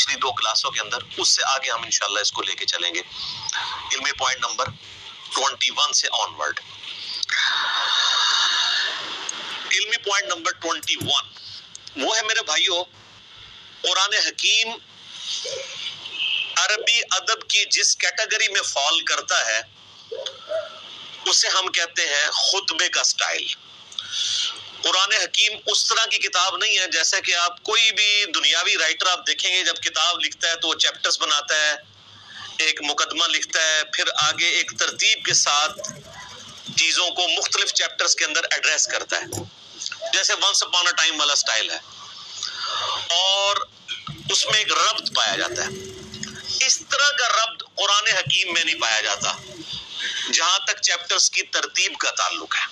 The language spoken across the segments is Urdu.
پچھلی 2 کلاسوں کے اندر، اس سے آگے ہم انشاءاللہ اس کو لے کے چلیں گے علمی پوائنٹ نمبر 21 سے آنورڈ۔ علمی پوائنٹ نمبر 21 وہ ہے میرے بھائیوں، قرآن حکیم عربی ادب کی جس کیٹیگری میں فال کرتا ہے اسے ہم کہتے ہیں خطبے کا سٹائل۔ قرآن حکیم اس طرح کی کتاب نہیں ہے جیسے کہ آپ کوئی بھی دنیاوی رائٹر آپ دیکھیں گے، جب کتاب لکھتا ہے تو وہ چیپٹرز بناتا ہے، ایک مقدمہ لکھتا ہے، پھر آگے ایک ترتیب کے ساتھ چیزوں کو مختلف چیپٹرز کے اندر ایڈریس کرتا ہے، جیسے ونس اپون اے ٹائم والا سٹائل ہے، اور اس میں ایک ربط پایا جاتا ہے۔ اس طرح کا ربط قرآن حکیم میں نہیں پایا جاتا جہاں تک چیپٹرز کی ترتیب کا تعلق ہے۔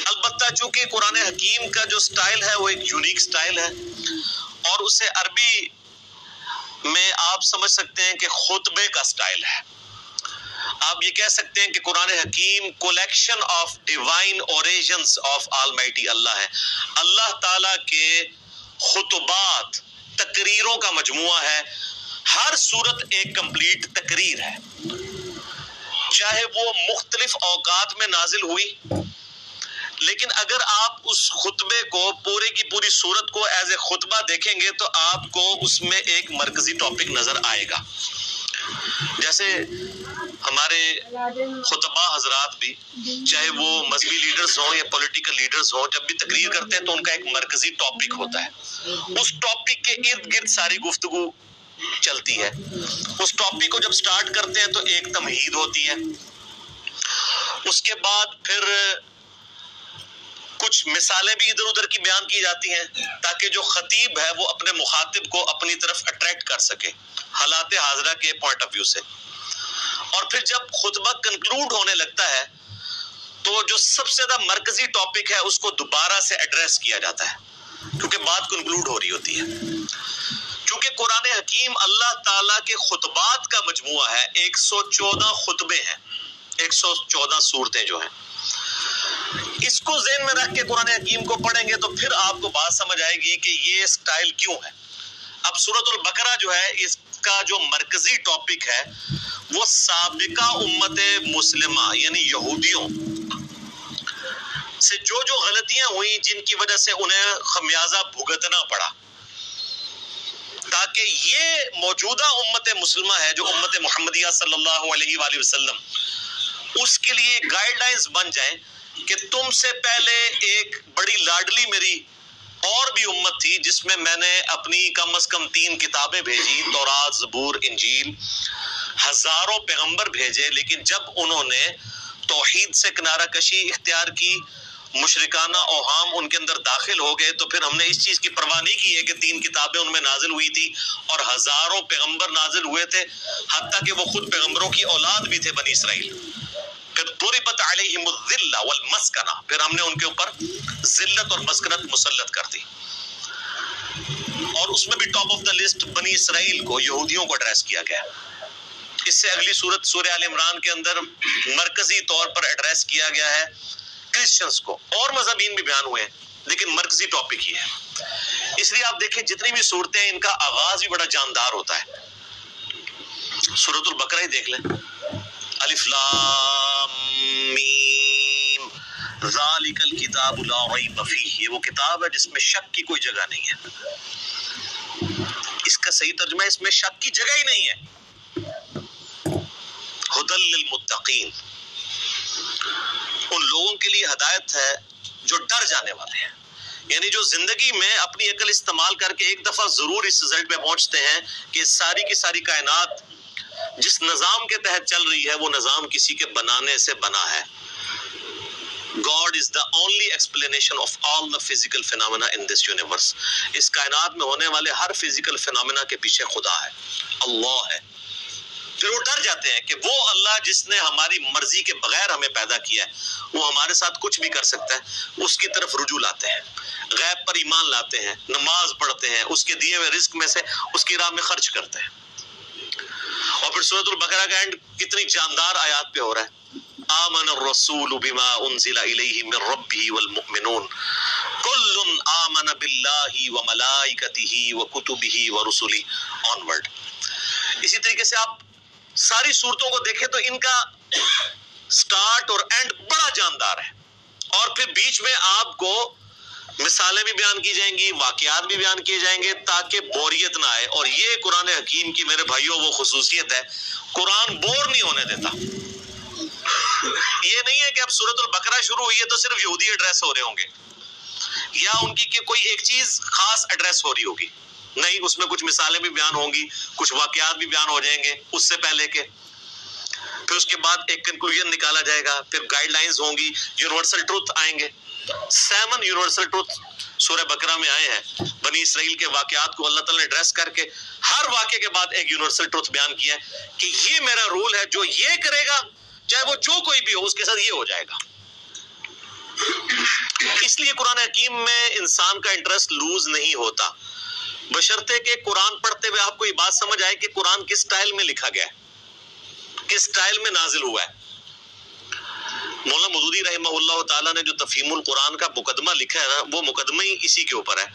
البتہ چونکہ قرآن حکیم کا جو سٹائل ہے وہ ایک یونیک سٹائل ہے، اور اسے عربی میں آپ سمجھ سکتے ہیں کہ خطبے کا سٹائل ہے۔ آپ یہ کہہ سکتے ہیں کہ قرآن حکیم collection of divine origins of almighty Allah ہے، اللہ تعالیٰ کے خطبات، تقریروں کا مجموعہ ہے۔ ہر سورت ایک کمپلیٹ تقریر ہے، چاہے وہ مختلف اوقات میں نازل ہوئی، لیکن اگر آپ اس خطبے کو پورے کی پوری سورت کو ایز اے خطبہ دیکھیں گے تو آپ کو اس میں ایک مرکزی ٹاپک نظر آئے گا۔ جیسے ہمارے خطبہ حضرات بھی، چاہے وہ مذہبی لیڈرز ہوں یا پولیٹیکل لیڈرز ہوں، جب بھی تقریر کرتے ہیں تو ان کا ایک مرکزی ٹاپک ہوتا ہے، اس ٹاپک کے ارد گرد ساری گفتگو چلتی ہے۔ اس ٹاپک کو جب سٹارٹ کرتے ہیں تو ایک تمہید ہوتی ہے، اس کے بعد پھر کچھ مثالیں بھی ادھر ادھر کی بیان کی جاتی ہیں تاکہ جو خطیب ہے وہ اپنے مخاطب کو اپنی طرف اٹریکٹ کر سکے حالات حاضرہ کے پوائنٹ آف ویو سے۔ اور پھر جب خطبہ کنکلوڈ ہونے لگتا ہے تو جو سب سے زیادہ مرکزی ٹاپک ہے اس کو دوبارہ سے ایڈریس کیا جاتا ہے، کیونکہ بات کنکلوڈ ہو رہی ہوتی ہے۔ چونکہ قرآن حکیم اللہ تعالیٰ کے خطبات کا مجموعہ ہے، 114 خطبے ہیں، 114 صورتیں جو ہیں، اس کو ذہن میں رکھ کے قرآن حکیم کو پڑھیں گے تو پھر آپ کو بات سمجھ آئے گی کہ یہ سٹائل کیوں ہے۔ اب سورۃ البقرہ جو ہے، اس کا جو مرکزی ٹاپک ہے وہ سابقہ امت مسلمہ یعنی یہودیوں سے جو غلطیاں ہوئیں جن کی وجہ سے انہیں خمیازہ بھگتنا پڑا، تاکہ یہ موجودہ امت مسلمہ ہے جو امت محمدیہ صلی اللہ علیہ وآلہ وسلم، اس کے لیے گائیڈ لائنز بن جائیں کہ تم سے پہلے ایک بڑی لاڈلی میری اور بھی امت تھی جس میں میں نے اپنی کم از کم 3 کتابیں بھیجی، تورات، زبور، انجیل، ہزاروں پیغمبر بھیجے، لیکن جب انہوں نے توحید سے کنارہ کشی اختیار کی، مشرکانہ اوہام ان کے اندر داخل ہو گئے، تو پھر ہم نے اس چیز کی پرواہ نہیں کی ہے کہ 3 کتابیں ان میں نازل ہوئی تھی اور ہزاروں پیغمبر نازل ہوئے تھے، حتیٰ کہ وہ خود پیغمبروں کی اولاد بھی تھے بنی اسرائیل۔ پھر ضربت علیہم الذلہ والمسکنہ، پھر ہم نے ان کے اوپر ذلت اور مسکنت مسلط کر دی، اور اس میں بھی ٹاپ آف دا لسٹ بنی اسرائیل کو، یہودیوں کو ایڈریس کیا گیا۔ اس سے اگلی سورت سورہ آل عمران کے اندر مرکزی طور پر ایڈریس کیا گیا ہے کرسچنز کو، اور مذہبین بھی بیان ہوئے ہیں لیکن مرکزی ٹاپک ہی ہے۔ اس لیے آپ دیکھیں جتنی بھی صورتیں ان کا آغاز بھی بڑا جاندار ہوتا ہے۔ سورۃ البقرہ ہی دیکھ لیں، الف لام میم ذالک الکتاب لا ریب فیہ، یہ وہ کتاب ہے جس میں شک کی کوئی جگہ نہیں ہے۔ اس کا صحیح ترجمہ ہے اس میں شک کی جگہ ہی نہیں ہے۔ ھدی للمتقین، ان لوگوں کے لیے ہدایت ہے جو ڈر جانے والے ہیں، یعنی جو زندگی میں اپنی عقل استعمال کر کے ایک دفعہ ضرور اس رزلٹ پہ پہنچتے ہیں کہ ساری کی ساری کائنات جس نظام کے تحت چل رہی ہے وہ نظام کسی کے بنانے سے بنا ہے۔ God is the only explanation of all the physical phenomena in this universe۔ اس کائنات میں ہونے والے ہر فزیکل فینومینا کے پیچھے خدا ہے، اللہ ہے۔ پھر وہ ڈر جاتے ہیں کہ وہ اللہ جس نے ہماری مرضی کے بغیر ہمیں پیدا کیا ہے وہ ہمارے ساتھ کچھ بھی کر سکتا ہے، اس کی طرف رجوع لاتے ہیں، غیب پر ایمان لاتے ہیں، نماز پڑھتے ہیں، اس کے دیے ہوئے رزق میں سے اس کی راہ میں خرچ کرتے ہیں۔ اور پھر سورۃ البقرہ کا اینڈ کتنی جاندار آیات پہ ہو رہا ہے، آمن الرسول بما انزل الیہ من ربہ والمؤمنون، کل آمن باللہ وملائکتہ وکتبہ ورسلہ آنورڈ. اسی طریقے سے آپ ساری صورتوں کو دیکھیں تو ان کا سٹارٹ اور اینڈ بڑا جاندار ہے، اور پھر بیچ میں آپ کو مثالیں بھی بیان کی جائیں گی، واقعات بھی بیان کیے جائیں گے تاکہ بوریت نہ آئے. اور یہ قرآن حکیم کی میرے بھائیوں وہ خصوصیت ہے، قرآن بور نہیں ہونے دیتا. یہ نہیں ہے کہ اب سورۃ البقرہ شروع ہوئی ہے تو صرف یہودی ایڈریس ہو رہے ہوں گے یا ان کی کوئی ایک چیز خاص ایڈریس ہو رہی ہوگی. نہیں، اس میں کچھ مثالیں بھی بیان ہوں گی، کچھ واقعات بھی بیان ہو جائیں گے اس سے پہلے کے. پھر اس کے بعد ایک کنکلوژن نکالا جائے گا، پھر گائیڈ لائنز ہوں گی، یونیورسل ٹروتھ آئیں گے. 7 یونیورسل ٹروتھ سورہ بقرہ میں آئے ہیں. بنی اسرائیل کے واقعات کو اللہ تعالیٰ نے ایڈریس کر کے ہر واقعے کے بعد ایک یونیورسل ٹروتھ بیان کیا ہے کہ یہ میرا رول ہے، جو یہ کرے گا چاہے وہ جو کوئی بھی ہو اس کے ساتھ یہ ہو جائے گا. اس لیے قرآن حکیم میں انسان کا انٹرسٹ لوز نہیں ہوتا، بشرطے کہ قرآن پڑھتے ہوئے آپ کو یہ بات سمجھ آئے کہ قرآن کس سٹائل میں لکھا گیا ہے، کس سٹائل میں نازل ہوا ہے. مولانا مودودی رحمہ اللہ تعالیٰ نے جو تفہیم القرآن کا مقدمہ لکھا ہے نا، وہ مقدمہ ہی اسی کے اوپر ہے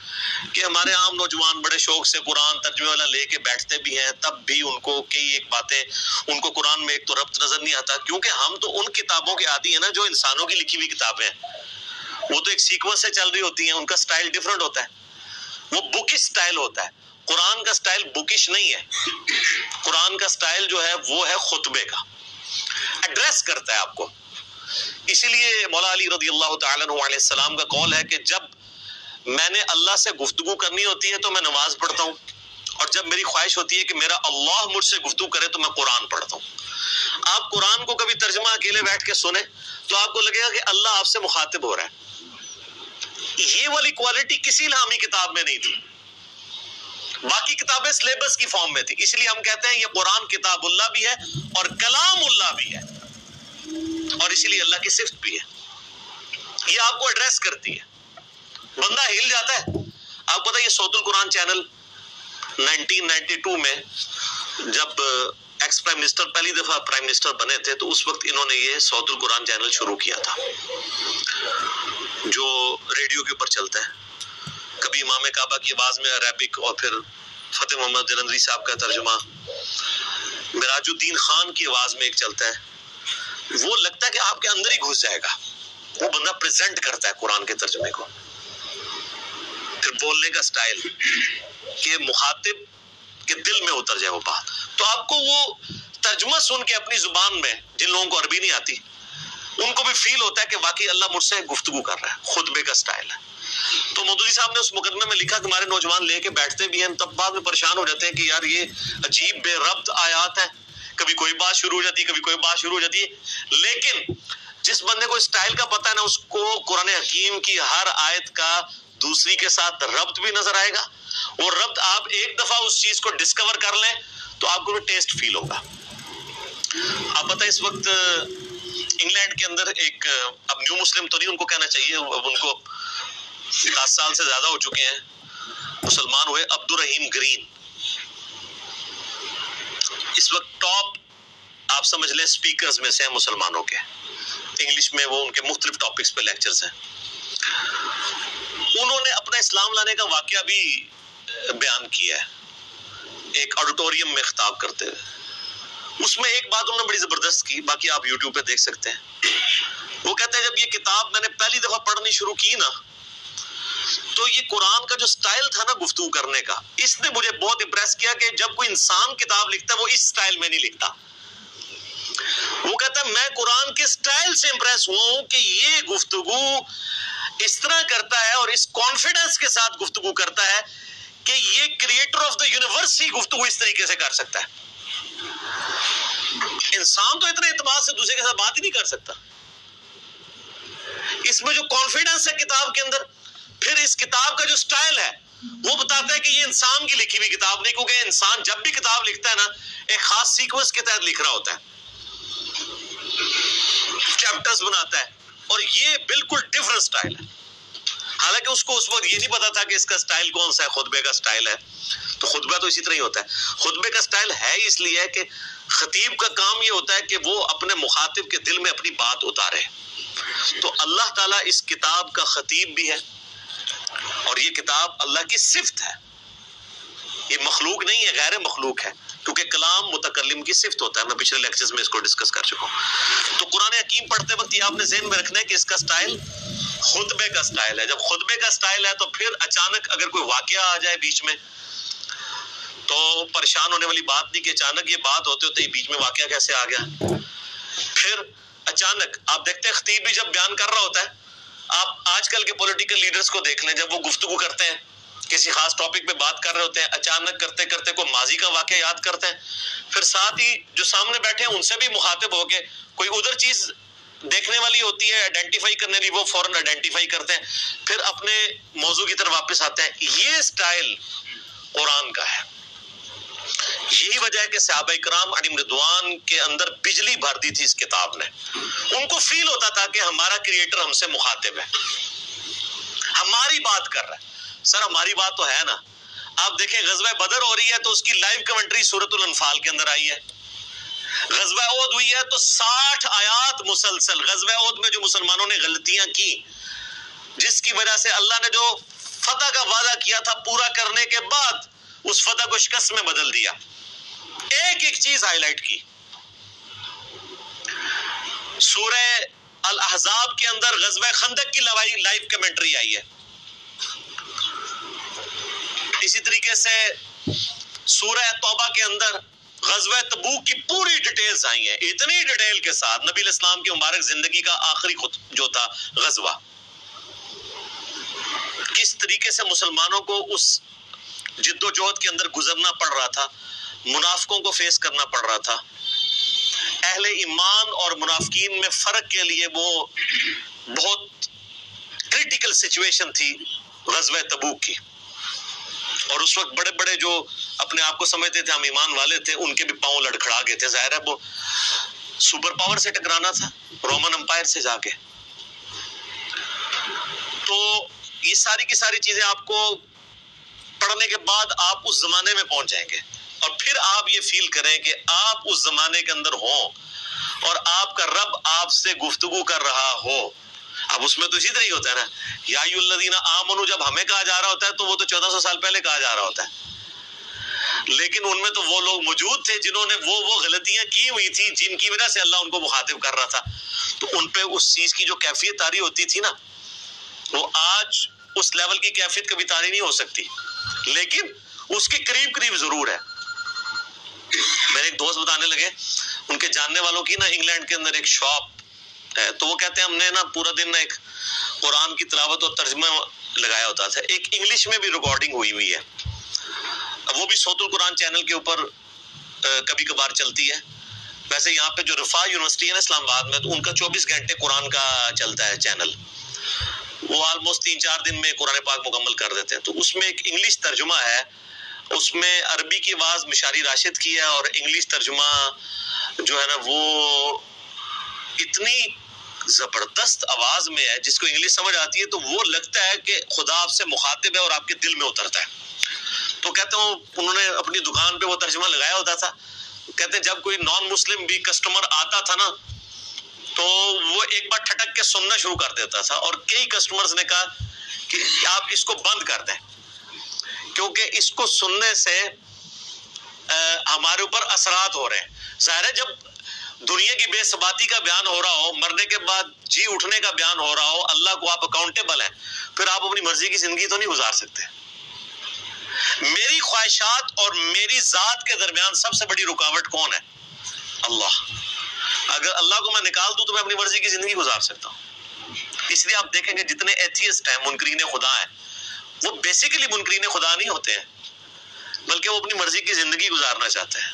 کہ ہمارے عام نوجوان بڑے شوق سے قرآن ترجمے والا لے کے بیٹھتے بھی ہیں، تب بھی ان کو کئی ایک باتیں ان کو قرآن میں ایک تو ربط نظر نہیں آتا، کیونکہ ہم تو ان کتابوں کے عادی ہیں نا جو انسانوں کی لکھی ہوئی کتابیں ہیں. وہ تو ایک سیکوینس سے چل رہی ہوتی ہیں، ان کا سٹائل ڈیفرنٹ ہوتا ہے، وہ بکش سٹائل ہوتا ہے. قرآن کا سٹائل بکش نہیں ہے، قرآن کا سٹائل جو ہے وہ ہے خطبے کا، ایڈریس کرتا ہے آپ کو. اسی لیے مولا علی رضی اللہ تعالیٰ عنہ علیہ السلام کا قول ہے کہ جب میں نے اللہ سے گفتگو کرنی ہوتی ہے تو میں نماز پڑھتا ہوں، اور جب میری خواہش ہوتی ہے کہ میرا اللہ مجھ سے گفتگو کرے تو میں قرآن پڑھتا ہوں. آپ قرآن کو کبھی ترجمہ اکیلے بیٹھ کے سنیں تو آپ کو لگے گا کہ اللہ آپ سے مخاطب ہو رہا ہے. یہ والی کوالٹی کسی الہامی کتاب میں نہیں تھی، باقی کتابیں سلیبس کی فارم میں تھی. اس لیے ہم کہتے ہیں یہ قرآن کتاب اللہ بھی ہے اور کلام اللہ بھی ہے، اور اسی لیے اللہ کی صفت بھی ہے. یہ آپ کو ایڈریس کرتی ہے، بندہ ہل جاتا ہے. آپ کو پتا ہے یہ صوت القرآن چینل 1992 میں جب ایکس پرائم منسٹر پہلی دفعہ پرائم منسٹر بنے تھے تو اس وقت انہوں نے یہ صوت القرآن چینل شروع کیا تھا جو ریڈیو کے اوپر چلتا ہے. کبھی امام کعبہ کی آواز میں عربک، اور پھر فتح محمد جلندری صاحب کا ترجمہ، مراج الدین خان کی آواز میں ایک چلتا ہے. وہ لگتا ہے کہ آپ کے اندر ہی گھس جائے گا. وہ بندہ پریزنٹ کرتا ہے قرآن کے ترجمے کو. پھر بولنے کا سٹائل کہ مخاطب کے دل میں اتر جائے وہ بات. تو آپ کو وہ ترجمہ سن کے اپنی زبان میں، جن لوگوں کو عربی نہیں آتی ان کو بھی فیل ہوتا ہے کہ واقعی اللہ مجھ سے گفتگو کر رہا ہے. خطبے کا سٹائل ہے. تو مودودی صاحب نے اس مقدمے میں لکھا کہ ہمارے نوجوان لے کے بیٹھتے بھی ہیں، تب بعد میں پریشان ہو جاتے ہیں کہ یار یہ عجیب بے ربط آیات ہیں، کبھی کوئی بات شروع ہو جاتی ہے، کبھی کوئی بات شروع ہو جاتی ہے. لیکن جس بندے کو اسٹائل کا پتہ ہے نا، اس کو قرآن حکیم کی ہر آیت کا دوسری کے ساتھ ربط بھی نظر آئے گا. اور ربط آپ ایک دفعہ اس چیز کو ڈسکور کر لیں تو آپ کو بھی ٹیسٹ فیل ہوگا. آپ پتہ اس وقت انگلینڈ کے اندر ایک، اب نیو مسلم تو نہیں ان کو کہنا چاہیے، اب ان کو 10 سال سے زیادہ ہو چکے ہیں، مسلمان ہوئے، عبد الرحیم گرین. اس وقت ٹاپ آپ سمجھ لیں سپیکرز میں سے ہیں مسلمانوں کے. انگلش میں وہ ان کے مختلف ٹاپکس پہ لیکچرز ہیں. انہوں نے اپنا اسلام لانے کا واقعہ بھی بیان کیا ہے ایک آڈیٹوریم میں خطاب کرتے ہوئے. اس میں ایک بات انہوں نے بڑی زبردست کی، باقی آپ یوٹیوب پہ دیکھ سکتے ہیں. وہ کہتے ہیں جب یہ کتاب میں نے پہلی دفعہ پڑھنی شروع کی نا، تو یہ قرآن کا جو سٹائل تھا نا گفتگو کرنے کا، اس نے مجھے بہت امپریس کیا کہ جب کوئی انسان کتاب لکھتا ہے وہ اس سٹائل میں نہیں لکھتا. وہ کہتا ہے میں قرآن کے سٹائل سے امپریس ہوا ہوں کہ یہ گفتگو اس طرح کرتا ہے اور اس کانفیڈنس کے ساتھ گفتگو کرتا ہے کہ یہ کریٹر آف دا یونیورس ہی گفتگو اس طریقے سے کر سکتا ہے. انسان تو اتنے اعتماد سے دوسرے کے ساتھ بات ہی نہیں کر سکتا. اس میں جو کانفیڈنس ہے کتاب کے اندر، پھر اس کتاب کا جو سٹائل ہے وہ بتاتا ہے کہ یہ انسان کی لکھی ہوئی کتاب نہیں، کیونکہ انسان جب بھی کتاب لکھتا ہے نا ایک خاص سیکوینس کے تحت لکھ رہا ہوتا ہے، چیپٹرز بناتا ہے، اور یہ بالکل ڈیفرنٹ سٹائل ہے. حالانکہ اس کو اس وقت یہ نہیں پتا تھا کہ اس کا سٹائل کون سا ہے، خطبے کا سٹائل ہے. تو خطبہ تو اسی طرح ہی ہوتا ہے. خطبے کا سٹائل ہے اس لیے کہ خطیب کا کام یہ ہوتا ہے کہ وہ اپنے مخاطب کے دل میں اپنی بات اتارے. تو اللہ تعالیٰ اس کتاب کا خطیب بھی ہے اور یہ کتاب اللہ کی صفت ہے، یہ مخلوق نہیں ہے، غیر مخلوق ہے، کیونکہ کلام متکلم کی صفت ہوتا ہے. میں پچھلے لیکچرز میں اس کو ڈسکس کر چکا ہوں. تو قرآن حکیم پڑھتے وقت یہ آپ نے ذہن میں رکھنا ہے کہ اس کا سٹائل خطبے کا سٹائل ہے. جب خطبے کا سٹائل ہے تو پھر اچانک اگر کوئی واقعہ آ جائے بیچ میں تو پریشان ہونے والی بات نہیں کہ اچانک یہ بات ہوتے ہوتے یہ بیچ میں واقعہ کیسے آ گیا. پھر اچانک آپ دیکھتے ہیں خطیب بھی جب بیان کر رہا ہوتا ہے، آپ آج کل کے پولیٹیکل لیڈرز کو دیکھ لیں، جب وہ گفتگو کرتے ہیں کسی خاص ٹاپک پہ بات کر رہے ہوتے ہیں، اچانک کرتے کرتے کوئی ماضی کا واقعہ یاد کرتے ہیں، پھر ساتھ ہی جو سامنے بیٹھے ہیں ان سے بھی مخاطب ہو کے کوئی ادھر چیز دیکھنے والی ہوتی ہے آئیڈینٹیفائی کرنے والی، وہ فوراً آئیڈینٹیفائی کرتے ہیں، پھر اپنے موضوع کی طرف واپس آتے ہیں. یہ سٹائل قرآن کا ہے. یہی وجہ ہے کہ صحابہ کرام علیہم رضوان کے اندر بجلی بھر دی تھی اس کتاب نے. ان کو فیل ہوتا تھا کہ ہمارا کریٹر ہم سے مخاطب ہے، ہماری بات کر رہا ہے. سر ہماری بات تو ہے نا. آپ دیکھیں غزوہ بدر ہو رہی ہے تو اس کی لائیو کمنٹری سورۃ الانفال کے اندر آئی ہے. غزوہ احد ہوئی ہے تو 60 آیات مسلسل. غزوہ احد میں جو مسلمانوں نے غلطیاں کی، جس کی وجہ سے اللہ نے جو فتح کا وعدہ کیا تھا پورا کرنے کے بعد اس فتح کو شکست میں بدل دیا. ایک ایک چیز ہائی لائٹ کی. سورہ الاحزاب کے اندر غزوہ خندق کی لائیو کمنٹری آئی ہے. اسی طریقے سے سورہ توبہ کے اندر غزوہ تبوک کی پوری ڈیٹیلز آئی ہیں، اتنی ڈیٹیل کے ساتھ. نبی علیہ السلام کی مبارک زندگی کا آخری جو تھا غزوہ، کس طریقے سے مسلمانوں کو اس جد و جہد کے اندر گزرنا پڑ رہا تھا، منافقوں کو فیس کرنا پڑ رہا تھا. اہل ایمان اور منافقین میں فرق کے لیے وہ بہت کریٹیکل سچویشن تھی غزوہ تبوک کی. اور اس وقت بڑے بڑے جو اپنے آپ کو سمجھتے تھے ہم ایمان والے تھے، ان کے بھی پاؤں لڑکھڑا گئے تھے. ظاہر ہے وہ سپر پاور سے ٹکرانا تھا، رومن امپائر سے جا کے. تو یہ ساری کی ساری چیزیں آپ کو پڑھنے کے بعد آپ اس زمانے میں پہنچ جائیں گے، اور پھر آپ یہ فیل کریں کہ آپ اس زمانے کے اندر ہوں اور آپ کا رب آپ سے گفتگو کر رہا ہو. اب اس میں تو اسی طرح ہی ہوتا ہے نا، یا ایھا الذین آمنوا جب ہمیں کہا جا رہا ہوتا ہے تو وہ تو 1400 سال پہلے کہا جا رہا ہوتا ہے. لیکن ان میں تو وہ لوگ موجود تھے جنہوں نے وہ غلطیاں کی ہوئی تھی جن کی وجہ سے اللہ ان کو مخاطب کر رہا تھا. تو ان پہ اس چیز کی جو کیفیت طاری ہوتی تھی نا، وہ آج اس لیول کی کیفیت کبھی طاری نہیں ہو سکتی، لیکن اس کے قریب قریب ضرور ہے. میرے ایک دوست بتانے لگے، ان کے جاننے والوں کی نا انگلینڈ کے اندر ایک شاپ ہے، تو وہ کہتے ہیں ہم نے نا پورا دن نا ایک قرآن کی تلاوت اور ترجمہ لگایا ہوتا تھا. ایک انگلش میں بھی ریکارڈنگ ہوئی ہے، وہ بھی صوت القرآن چینل کے اوپر کبھی کبھار چلتی ہے. ویسے یہاں پہ جو رفاع یونیورسٹی ہے نا اسلام آباد میں، تو ان کا 24 گھنٹے قرآن کا چلتا ہے چینل. وہ آلموسٹ 3-4 دن میں قرآن پاک مکمل کر دیتے ہیں. تو اس میں ایک انگلش ترجمہ ہے، اس میں عربی کی آواز مشاری راشد کی ہے، اور انگلش ترجمہ جو ہے نا وہ اتنی زبردست آواز میں ہے، جس کو انگلش سمجھ آتی ہے تو وہ لگتا ہے کہ خدا آپ سے مخاطب ہے اور آپ کے دل میں اترتا ہے. تو کہتے ہیں انہوں نے اپنی دکان پہ وہ ترجمہ لگایا ہوتا تھا. کہتے ہیں جب کوئی نان مسلم بھی کسٹمر آتا تھا نا تو وہ ایک بار ٹھٹک کے سننا شروع کر دیتا تھا، اور کئی کسٹمرز نے کہا کہ آپ اس کو بند کر دیں، کیونکہ اس کو سننے سے ہمارے اوپر اثرات ہو رہے ہیں. ظاہر ہے جب دنیا کی بے ثباتی کا بیان ہو رہا ہو، مرنے کے بعد جی اٹھنے کا بیان ہو رہا ہو، اللہ کو آپ اکاؤنٹیبل ہیں، پھر آپ اپنی مرضی کی زندگی تو نہیں گزار سکتے. میری خواہشات اور میری ذات کے درمیان سب سے بڑی رکاوٹ کون ہے؟ اللہ. اگر اللہ کو میں نکال دوں تو میں اپنی مرضی کی زندگی گزار سکتا ہوں. اس لیے آپ دیکھیں گے جتنے ایتھیسٹ ہیں، منکرین خدا ہیں، وہ بیسیکلی منکرین خدا نہیں ہوتے ہیں، بلکہ وہ اپنی مرضی کی زندگی گزارنا چاہتے ہیں.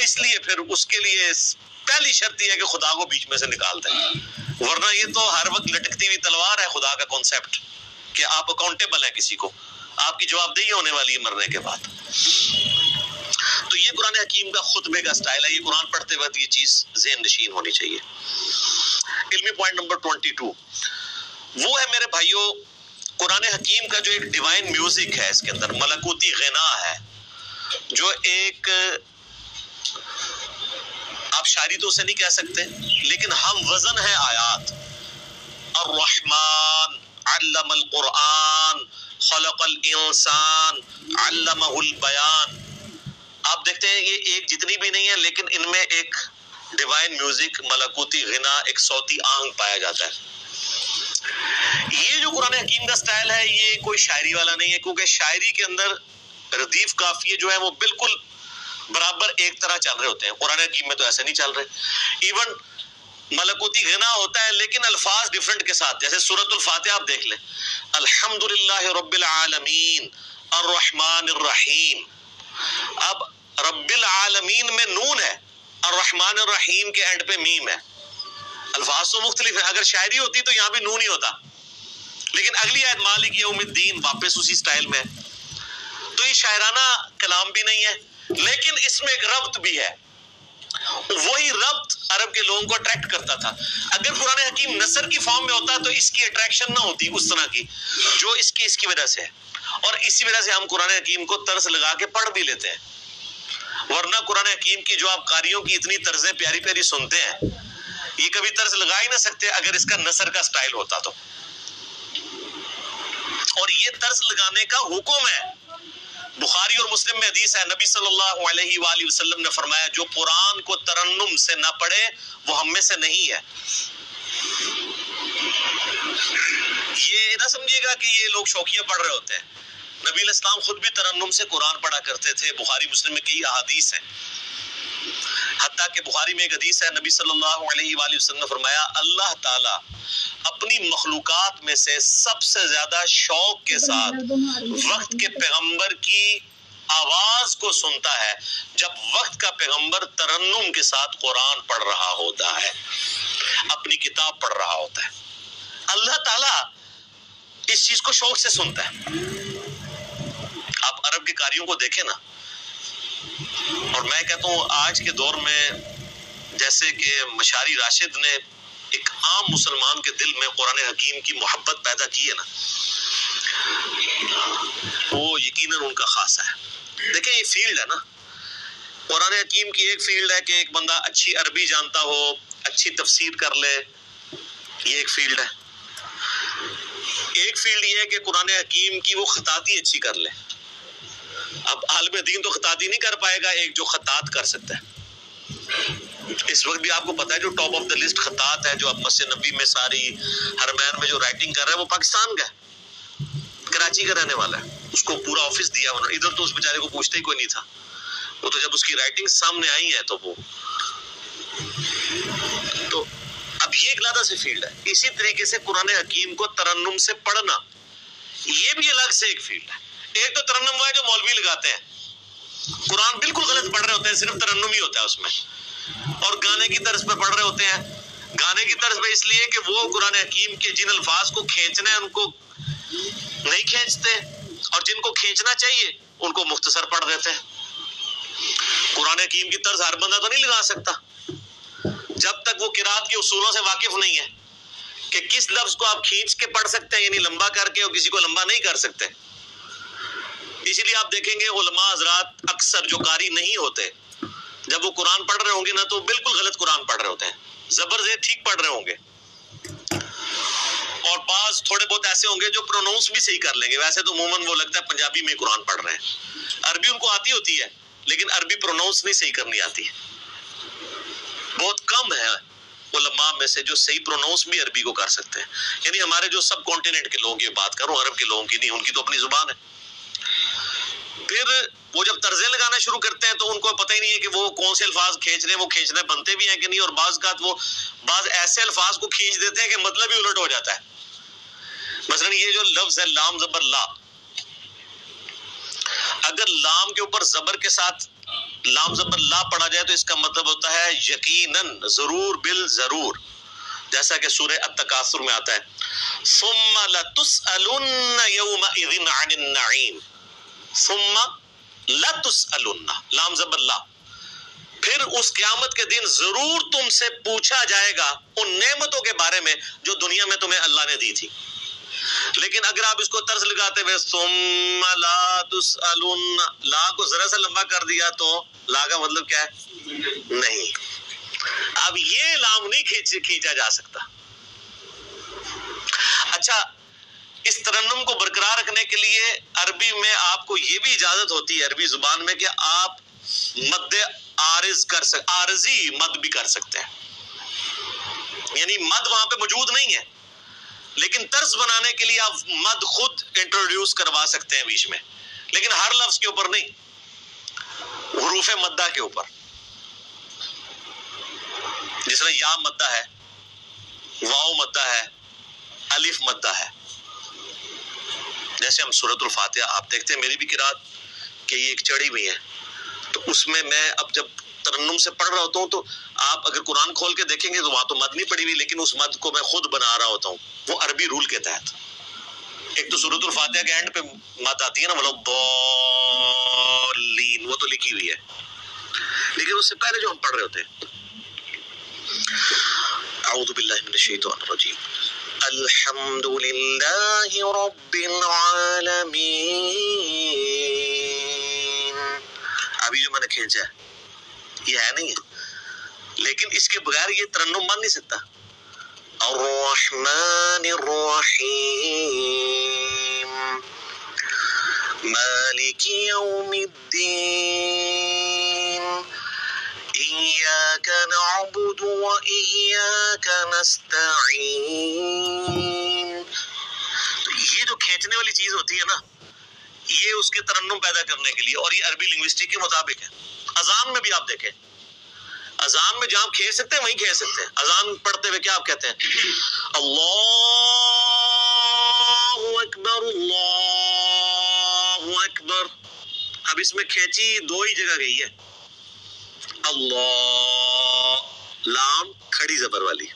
اس لیے پھر اس کے لیے پہلی شرط یہ ہے کہ خدا کو بیچ میں سے نکال دیں، ورنہ یہ تو ہر وقت لٹکتی ہوئی تلوار ہے خدا کا کانسیپٹ کہ آپ اکاؤنٹیبل ہیں کسی کو، آپ کی جواب دہی ہونے والی ہے مرنے کے بعد. تو یہ قرآن حکیم کا خطبے کا سٹائل ہے. یہ قرآن پڑھتے وقت یہ چیز ذہن نشین ہونی چاہیے. علمی پوائنٹ نمبر 22 وہ ہے میرے بھائیوں، قرآن حکیم کا جو ایک ڈیوائن میوزک ہے، اس کے اندر ملکوتی غنا ہے، جو ایک آپ شاعری تو اسے نہیں کہہ سکتے، لیکن ہم وزن ہے آیات. الرحمن علم القرآن خلق الانسان علمہ البیان. آپ دیکھتے ہیں یہ ایک جتنی بھی نہیں ہے لیکن ان میں ایک ڈیوائن میوزک، ملکوتی غنا، ایک صوتی آہنگ پایا جاتا ہے. یہ جو قرآن حکیم کا سٹائل ہے یہ کوئی شاعری والا نہیں ہے، کیونکہ شاعری کے اندر ردیف قافیے جو ہے وہ بالکل برابر ایک طرح چل رہے ہوتے ہیں. قرآن حکیم میں تو ایسے نہیں چل رہے. ایون ملکوتی غنا ہوتا ہے لیکن الفاظ ڈیفرنٹ کے ساتھ. جیسے سورۃ الفاتحہ آپ دیکھ لیں، الحمدللہ رب العالمین الرحمن الرحیم. اب رب العالمین میں نون ہے، الرحمن الرحیم کے اینڈ پہ میم ہے. الفاظ تو مختلف ہیں. اگر شاعری ہوتی تو یہاں بھی نون ہی ہوتا، لیکن اگلی آیت مالک یوم الدین واپس اسی سٹائل میں. تو یہ شاعرانہ کلام بھی نہیں ہے لیکن اس میں ایک ربط بھی ہے. وہی ربط عرب کے لوگوں کو اٹریکٹ کرتا تھا. اگر قرآن حکیم نثر کی فارم میں ہوتا تو اس کی اٹریکشن نہ ہوتی اس طرح کی جو اس کی وجہ سے ہے. اور اسی وجہ سے ہم قرآن حکیم کو طرز لگا کے پڑھ بھی لیتے ہیں. ورنہ قرآن حکیم کی جو آپ قاریوں کی اتنی طرزیں پیاری پیاری سنتے ہیں، یہ کبھی طرز لگا ہی نہ سکتے اگر اس کا نثر کا سٹائل ہوتا تو. اور یہ طرز لگانے کا حکم ہے. بخاری اور مسلم میں حدیث ہے، نبی صلی اللہ علیہ وآلہ وسلم نے فرمایا جو قرآن کو ترنم سے نہ پڑھے وہ ہم میں سے نہیں ہے. یہ نہ سمجھیے گا کہ یہ لوگ شوقیہ پڑھ رہے ہوتے ہیں. نبی علیہ السلام خود بھی ترنم سے قرآن پڑھا کرتے تھے. بخاری مسلم میں کئی احادیث ہیں. حتیٰ کہ بخاری میں ایک حدیث ہے، نبی صلی اللہ علیہ وآلہ وسلم نے فرمایا اللہ تعالیٰ اپنی مخلوقات میں سے سب سے زیادہ شوق کے ساتھ وقت کے پیغمبر کی آواز کو سنتا ہے جب وقت کا پیغمبر ترنم کے ساتھ قرآن پڑھ رہا ہوتا ہے، اپنی کتاب پڑھ رہا ہوتا ہے. اللہ تعالیٰ اس چیز کو شوق سے سنتا ہے. آپ عرب کے قاریوں کو دیکھیں نا، اور میں کہتا ہوں آج کے دور میں جیسے کہ مشاری راشد نے ایک عام مسلمان کے دل میں قرآن حکیم کی محبت پیدا کی ہے نا، وہ یقیناً ان کا خاصہ ہے. دیکھیں یہ فیلڈ ہے نا، قرآن حکیم کی ایک فیلڈ ہے کہ ایک بندہ اچھی عربی جانتا ہو، اچھی تفسیر کر لے، یہ ایک فیلڈ ہے. ایک فیلڈ یہ ہے کہ قرآن حکیم کی وہ خطاطی اچھی کر لے. اب عالم دین تو خطاطی نہیں کر پائے گا، ایک جو خطاط کر سکتا ہے. اس وقت بھی آپ کو پتا ہے جو ٹاپ آف دا لسٹ خطاط ہے جو اب مسجد نبی میں ساری حرمین میں جو رائٹنگ کر رہا ہے وہ پاکستان کا ہے، کراچی کا رہنے والا ہے. اس کو پورا آفس دیا انہوں نے. ادھر تو اس بیچارے کو پوچھتے ہی کوئی نہیں تھا. وہ تو جب اس کی رائٹنگ سامنے آئی ہے تو اب یہ ایک علیحدہ سے فیلڈ ہے. اسی طریقے سے قرآن حکیم کو ترنم سے پڑھنا یہ بھی الگ سے ایک فیلڈ ہے. ایک تو ترنم وہ ہے جو مولوی لگاتے ہیں، قرآن بالکل غلط پڑھ رہے ہوتے ہیں، صرف ترنم ہی ہوتا ہے اس میں، اور گانے کی طرز پہ پڑھ رہے ہوتے ہیں. گانے کی طرز پہ اس لیے کہ وہ قرآن حکیم کے جن الفاظ کو کھینچنا ہے ان کو نہیں کھینچتے، اور جن کو کھینچنا چاہیے ان کو مختصر پڑھ دیتے ہیں. قرآن حکیم کی طرز ہر بندہ تو نہیں لگا سکتا جب تک وہ قرات کے اصولوں سے واقف نہیں ہے کہ کس لفظ کو آپ کھینچ کے پڑھ سکتے ہیں یعنی لمبا کر کے، اور کسی کو لمبا نہیں کر سکتے. اسی لیے آپ دیکھیں گے علماء حضرات اکثر جو قاری نہیں ہوتے جب وہ قرآن پڑھ رہے ہوں گے نا تو بالکل غلط قرآن پڑھ رہے ہوتے ہیں، زبر زیر ٹھیک پڑھ رہے ہوں گے، اور بعض تھوڑے بہت ایسے ہوں گے جو پروناؤنس بھی صحیح کر لیں گے. ویسے تو عموماً وہ لگتا ہے پنجابی میں قرآن پڑھ رہے ہیں، عربی ان کو آتی ہوتی ہے لیکن عربی پروناؤنس نہیں صحیح کرنی آتی. بہت کم ہے علماء میں سے جو صحیح پروناؤنس بھی عربی کو کر سکتے ہیں. یعنی ہمارے جو سب کانٹیننٹ کے لوگوں کی بات کروں، عرب کے لوگوں کی نہیں، ان کی تو اپنی زبان ہے. پھر وہ جب طرزیں لگانا شروع کرتے ہیں تو ان کو پتہ ہی نہیں ہے کہ وہ کون سے الفاظ کھینچ رہے ہیں، وہ کھینچنے بنتے بھی ہیں کہ نہیں، اور بعض ایسے الفاظ کو کھینچ دیتے ہیں کہ مطلب ہی الٹ ہو جاتا ہے. مثلا یہ جو لفظ ہے لام زبر لا، اگر لام کے اوپر زبر کے ساتھ لام زبر لا پڑھا جائے تو اس کا مطلب ہوتا ہے یقیناً، ضرور، بالضرور، جیسا کہ سورہ التکاثر میں آتا ہے ثم لتسألن یومئذ عن النعیم، ثم لتسألن، لام زبر لا، پھر اس قیامت کے دن ضرور تم سے پوچھا جائے گا ان نعمتوں کے بارے میں جو دنیا میں تمہیں اللہ نے دی تھی. لیکن اگر آپ اس کو طرز لگاتے ہوئے ثم لا تسألن، لا کو ذرا سا لمبا کر دیا تو لا کا مطلب کیا ہے؟ نہیں. اب یہ لام نہیں کھینچا جا سکتا. اچھا اس ترنم کو برقرار رکھنے کے لیے عربی میں آپ کو یہ بھی اجازت ہوتی ہے عربی زبان میں کہ آپ مد عارض عارضی مد بھی کر سکتے ہیں، یعنی مد وہاں پہ موجود نہیں ہے لیکن طرز بنانے کے لیے آپ مد خود انٹروڈیوس کروا سکتے ہیں بیچ میں، لیکن ہر لفظ کے اوپر نہیں، حروف مدہ کے اوپر، جس طرح یا مدہ ہے، واو مدہ ہے، الف مدہ ہے۔ جیسے ہم سورۃ الفاتحہ آپ دیکھتے ہیں میری بھی قرات کہ یہ ایک چڑھی ہوئی ہے، تو اس میں اب جب ترنم سے پڑھ رہا ہوتا ہوں تو آپ اگر قرآن کھول کے دیکھیں گے تو وہاں تو مد نہیں پڑی ہوئی، لیکن اس مد کو میں خود بنا رہا ہوتا ہوں، وہ عربی رول کے تحت۔ ایک تو سورۃ الفاتحہ کے اینڈ پہ مد آتی ہے نا، مطلب ضالین، وہ تو لکھی ہوئی ہے، لیکن اس سے پہلے جو ہم پڑھ رہے ہوتے ہیں، اعوذ باللہ من الشیطان الرجیم، الحمد للہ رب العالمین، ابھی جو میں نے کھینچا ہے یہ ہے نہیں ہے، لیکن اس کے بغیر یہ ترنم بن نہیں سکتا۔ الرحمن الرحیم مالک یوم الدین ایاک نعبد و ایاک نستعین۔ تو یہ جو کھینچنے والی چیز ہوتی ہے نا، یہ اس کے ترنم پیدا کرنے کے لیے، اور یہ عربی لنگوسٹک کے مطابق ہے۔ اذان میں بھی آپ دیکھیں، اذان میں جہاں کھینچ سکتے ہیں وہیں کھینچ سکتے ہیں۔ اذان پڑھتے ہوئے کیا آپ کہتے ہیں؟ اللہ اکبر اللہ اکبر۔ اب اس میں کھینچی دو ہی جگہ گئی ہے، اللہ لام کھڑی زبر والی۔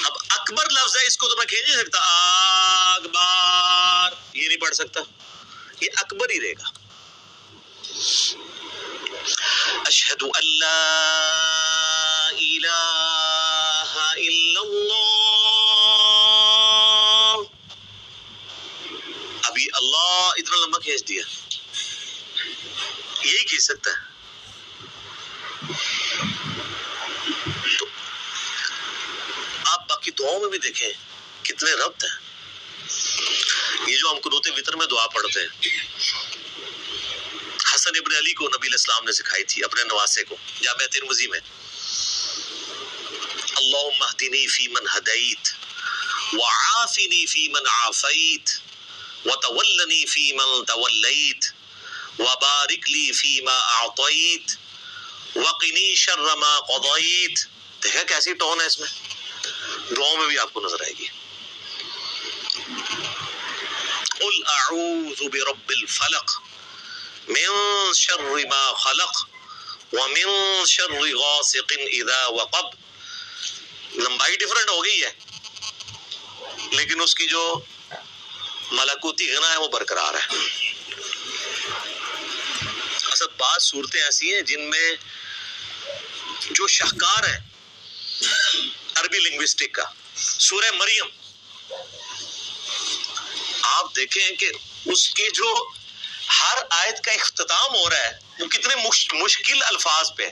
اب اکبر لفظ ہے، اس کو تو میں کھینچ نہیں سکتا، اکبر یہ نہیں پڑھ سکتا، یہ اکبر ہی رہے گا۔ اشہد ان لا الہ الا اللہ، ابھی اللہ اتنا لمبا کھینچ دیا، یہی کھینچ سکتا ہے۔ تو آپ باقی دعاؤں میں بھی دیکھیں کتنے ربط ہیں۔ یہ جو ہم قنوت وتر میں دعا پڑھتے ہیں، حسن ابن علی کو نبی علیہ السلام نے سکھائی تھی اپنے نواسے کو، جامعہ ترمذی میں، اللہم اہدنی فی من ہدیت وعافنی فی من عافیت وتولنی فی من تولیت وبارک لی فی ما اعطیت وقنی شر ما قضیت۔ دیکھیں کیسی ٹون ہے اس میں، دعاؤں میں بھی آپ کو نظر آئے گی۔ قل اعوذ برب الفلق من شر ما خلق ومن شر غاسق اذا وقب۔ لمبائی ڈیفرنٹ ہو گئی ہے لیکن اس کی جو ملکوتی غنا ہے وہ برقرار ہے۔ اصل بعض صورتیں ایسی ہیں جن میں جو شاہکار ہے عربی لنگوسٹک کا، سورہ مریم آپ دیکھیں کہ اس کے جو ہر آیت کا اختتام ہو رہا ہے وہ کتنے مشکل الفاظ پہ،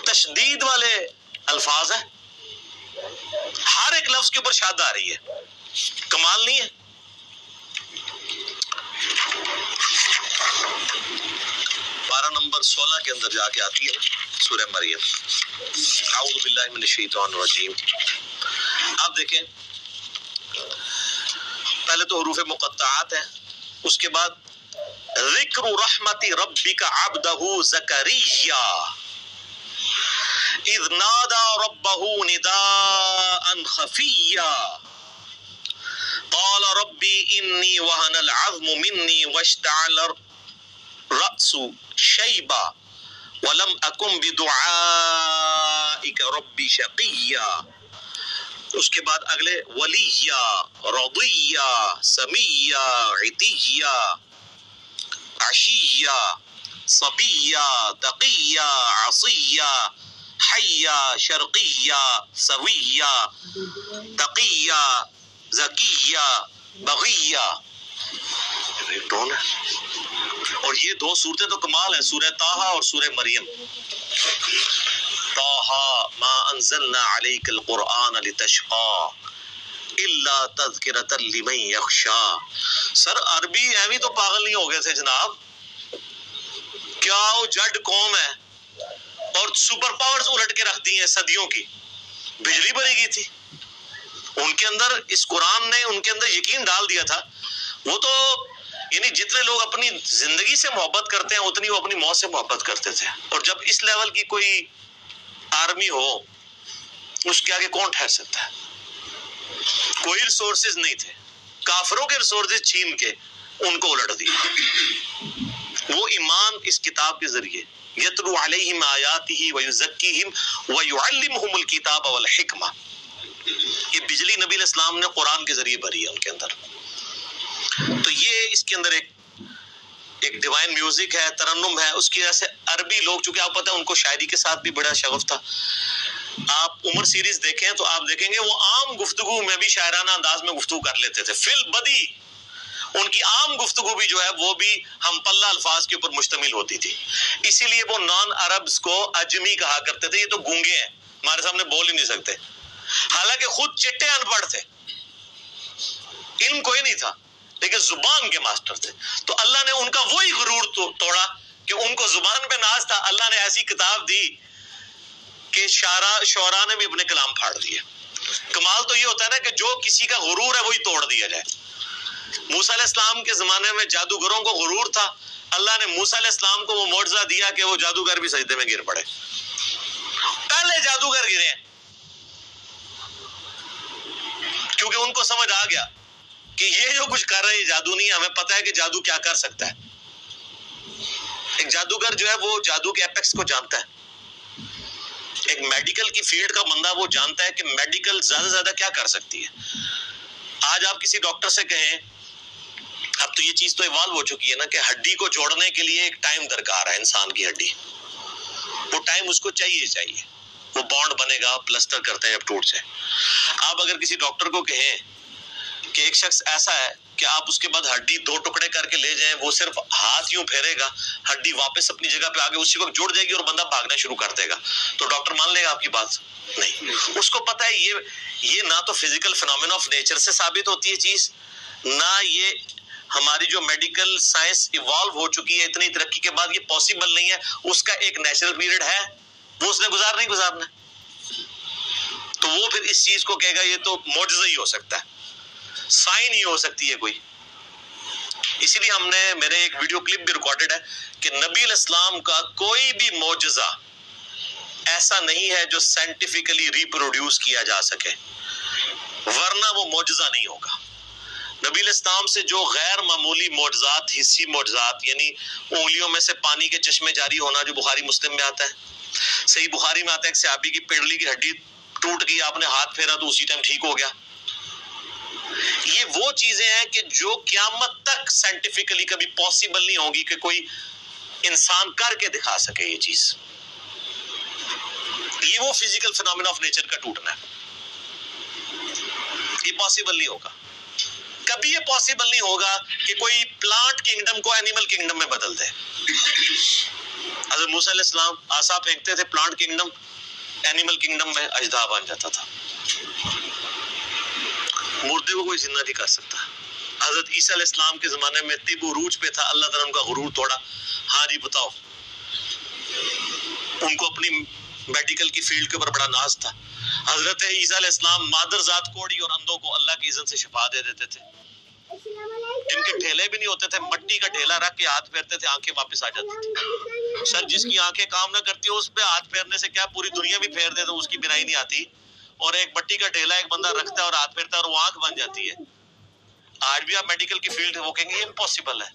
تشدید والے الفاظ ہیں، ہر ایک لفظ کے اوپر شاد آ رہی ہے، کمال نہیں ہے؟ پارہ نمبر 16 کے اندر جا کے آتی ہے سورہ مریم، اعوذ باللہ من الشیطان الرجیم۔ آپ دیکھیں پہلے تو حروف مقطعات ہیں، اس کے بعد ذکر رحمت ربک عبدہ زکریا اذ نادى ربه نداء خفيا قال ربي إني وهن العظم مني واشتعل الرأس شيبا ولم أكن بدعائك ربي شقيا۔ اس کے بعد اگلے ولییا رضیا سمیا عتیا عشیا صبیا تقیا عصیا حیا شرقیا سویا تقیا زکیا بغیا۔ اور یہ دو صورتیں تو کمال ہیں، سورہ طٰہٰ اور سورہ مریم۔ طٰہٰ ما انزلنا علیک القرآن لتشقى الا تذکرۃ لمن یخشا. سر عربی ایویں تو پاگل نہیں ہو گئے تھے جناب، کیا وہ جڈ قوم ہے اور سپر پاورز الٹ کے رکھ دی ہیں صدیوں کی. بجلی بری گئی تھی ان کے اندر، اس قرآن نے ان کے اندر یقین ڈال دیا تھا. وہ تو یعنی جتنے لوگ اپنی زندگی سے محبت کرتے ہیں اتنی وہ اپنی موت سے محبت کرتے تھے. اور جب اس لیول کی کوئی آرمی ہو اس کے آگے کون ٹھہر سکتا ہے؟ کوئی ریسورسز نہیں تھے، کافروں کے ریسورسز چھین کے ان کو الٹ دیا. وہ ایمان اس کتاب کے ذریعے یتلو علیہم آیاتہ ویزکیہم ویعلمہم الکتاب والحکمہ، یہ بجلی نبی علیہ السلام نے قرآن کے ذریعے بھری ہے ان کے اندر. تو یہ اس کے اندر ایک ڈیوائن میوزک ہے، ترنم ہے. اس کی وجہ سے عربی لوگ، چونکہ آپ پتہ ہے ان کو شاعری کے ساتھ بھی بڑا شغف تھا. آپ عمر سیریز دیکھیں تو آپ دیکھیں گے وہ عام گفتگو میں بھی شاعرانہ انداز میں گفتگو کر لیتے تھے. فی البدی ان کی عام گفتگو بھی جو ہے وہ بھی ہم پلہ الفاظ کے اوپر مشتمل ہوتی تھی. اسی لیے وہ نان عربز کو اجمی کہا کرتے تھے. یہ تو گونگے ہیں، ہمارے سامنے بول ہی نہیں سکتے، حالانکہ خود چٹے ان پڑھ تھے، علم کوئی نہیں تھا لیکن زبان کے ماسٹر تھے. تو اللہ نے ان کا وہی غرور توڑا کہ ان کو زبان پہ ناز تھا. اللہ نے ایسی کتاب دی کہ شعراء نے بھی اپنے کلام پھاڑ دیے. کمال تو یہ ہوتا ہے نا کہ جو کسی کا غرور ہے وہی توڑ دیا جائے. موسیٰ علیہ السلام کے زمانے میں جادوگروں کو غرور تھا، اللہ نے موسیٰ علیہ السلام کو وہ معجزہ دیا کہ وہ جادوگر بھی سجدے میں گر پڑے. پہلے جادوگر گرے ہیں کیونکہ ان کو سمجھ آ گیا کہ یہ جو کچھ کر رہے ہیں یہ جادو نہیں ہے. ہمیں پتہ ہے کہ جادو کیا کر سکتا ہے. ایک جادوگر جو ہے وہ جادو کے ایپیکس کو جانتا ہے. ایک میڈیکل کی فیلڈ کا بندہ وہ جانتا ہے کہ میڈیکل زیادہ سے زیادہ کیا کر سکتی ہے. آج آپ کسی ڈاکٹر سے کہیں، اب تو یہ چیز تو ایوالو ہو چکی ہے نا کہ ہڈی کو جوڑنے کے لیے ایک ٹائم درکار ہے. انسان کی ہڈی، وہ ٹائم اس کو چاہیے، وہ بانڈ بنے گا، پلسٹر کرتے ہیں جب ٹوٹ جائے. آپ اگر کسی ڈاکٹر کو کہیں کہ ایک شخص ایسا ہے کہ آپ اس کے بعد ہڈی 2 ٹکڑے کر کے لے جائیں، وہ صرف ہاتھ یوں پھیرے گا، ہڈی واپس اپنی جگہ پہ آگے اسی وقت جڑ جائے گی اور بندہ بھاگنا شروع کر دے گا، تو ڈاکٹر مان لے گا آپ کی بات؟ نہیں. اس کو پتہ ہے یہ نہ تو فزیکل فینومینا آف نیچر سے ثابت ہوتی ہے چیز، نہ یہ ہماری جو میڈیکل سائنس ایوالو ہو چکی ہے اتنی ترقی کے بعد یہ پاسبل نہیں ہے. اس کا ایک نیچرل پیریڈ ہے، وہ اس نے گزارنا. تو وہ پھر اس چیز کو کہے گا یہ تو معجزہ ہی ہو سکتا ہے، سائن ہی ہو سکتی ہے کوئی. اسی لیے ہم نے، میرے ایک ویڈیو کلپ بھی ریکارڈڈ ہے کہ نبی علیہ السلام کا کوئی بھی معجزہ ایسا نہیں ہے جو سائنٹیفکلی ریپروڈیوس کیا جا سکے، ورنہ وہ معجزہ نہیں ہوگا. نبی علیہ السلام سے جو غیر معمولی معجزات، حسی معجزات، یعنی انگلیوں میں سے پانی کے چشمے جاری ہونا جو بخاری مسلم میں آتا ہے، صحیح بخاری میں آتا ہے ایک صحابی کی پنڈلی کی ہڈی ٹوٹ گئی، آپ نے ہاتھ پھیرا تو اسی ٹائم ٹھیک ہو گیا. یہ وہ چیزیں ہیں کہ جو قیامت تک سائنٹیفکلی کبھی پاسبل نہیں ہوگی کہ کوئی انسان کر کے دکھا سکے. یہ چیز، یہ وہ فزیکل فینومینا آف نیچر کا ٹوٹنا ہے، یہ پاسبل نہیں ہوگا. کبھی یہ پاسبل نہیں ہوگا کہ کوئی پلانٹ کنگڈم کو اینیمل کنگڈم میں بدل دے. حضرت موسیٰ علیہ السلام عصا پھینکتے تھے، پلانٹ کنگڈم اینیمل کنگڈم میں اژدہا بن جاتا تھا. مردے کو کوئی زندہ نہیں کر سکتا. حضرت عیسیٰ علیہ السلام کے زمانے میں طب عروج پہ تھا، اللہ تعالیٰ ان کا غرور توڑا. ہاں جی بتاؤ، ان کو اپنی میڈیکل کی فیلڈ کے اوپر بڑا ناز تھا. حضرت عیسیٰ علیہ السلام مادر ذات کوڑی اور اندھوں کو اللہ کی اذن سے شفا دے دیتے تھے. جن کے ڈھیلے بھی نہیں ہوتے تھے، مٹی کا ڈھیلا رکھ کے ہاتھ پھیرتے تھے، آنکھیں واپس آ جاتی تھی. سر جس کی آنکھیں کام نہ کرتی ہو اس پہ ہاتھ پھیرنے سے کیا پوری دنیا بھی پھیر دے تو اس کی بینائی نہیں آتی. اور ایک مٹی کا ڈھیلا ایک بندہ رکھتا ہے اور ہاتھ پھیرتا ہے اور وہ آنکھ بن جاتی ہے. آج بھی آپ میڈیکل کی فیلڈ وہ کہیں گے امپاسبل ہے.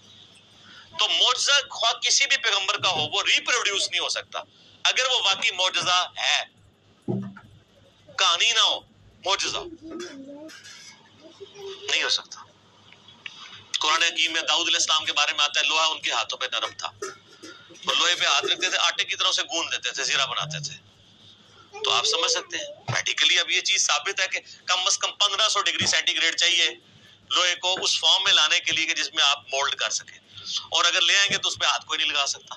تو معجزہ خواہ کسی بھی پیغمبر کا ہو وہ ریپروڈیوس نہیں ہو سکتا. اگر وہ واقعی معجزہ ہے، کہانی نہ ہو، معجزہ نہیں ہو سکتا. قرآن حکیم میں داؤد علیہ السلام کے بارے میں آتا ہے لوہا ان کے ہاتھوں پہ نرم تھا، وہ لوہے پہ ہاتھ رکھتے تھے، آٹے کی طرح سے گوندھ دیتے تھے، زیرہ بناتے تھے. تو آپ سمجھ سکتے ہیں میڈیکلی اب یہ چیز ثابت ہے کہ کم از کم 1500 ڈگری سینٹی گریڈ چاہیے لوہے کو اس فارم میں لانے کے لیے کہ جس میں آپ مولڈ کر سکیں. اور اگر لے آئیں گے تو اس پہ ہاتھ کوئی نہیں لگا سکتا.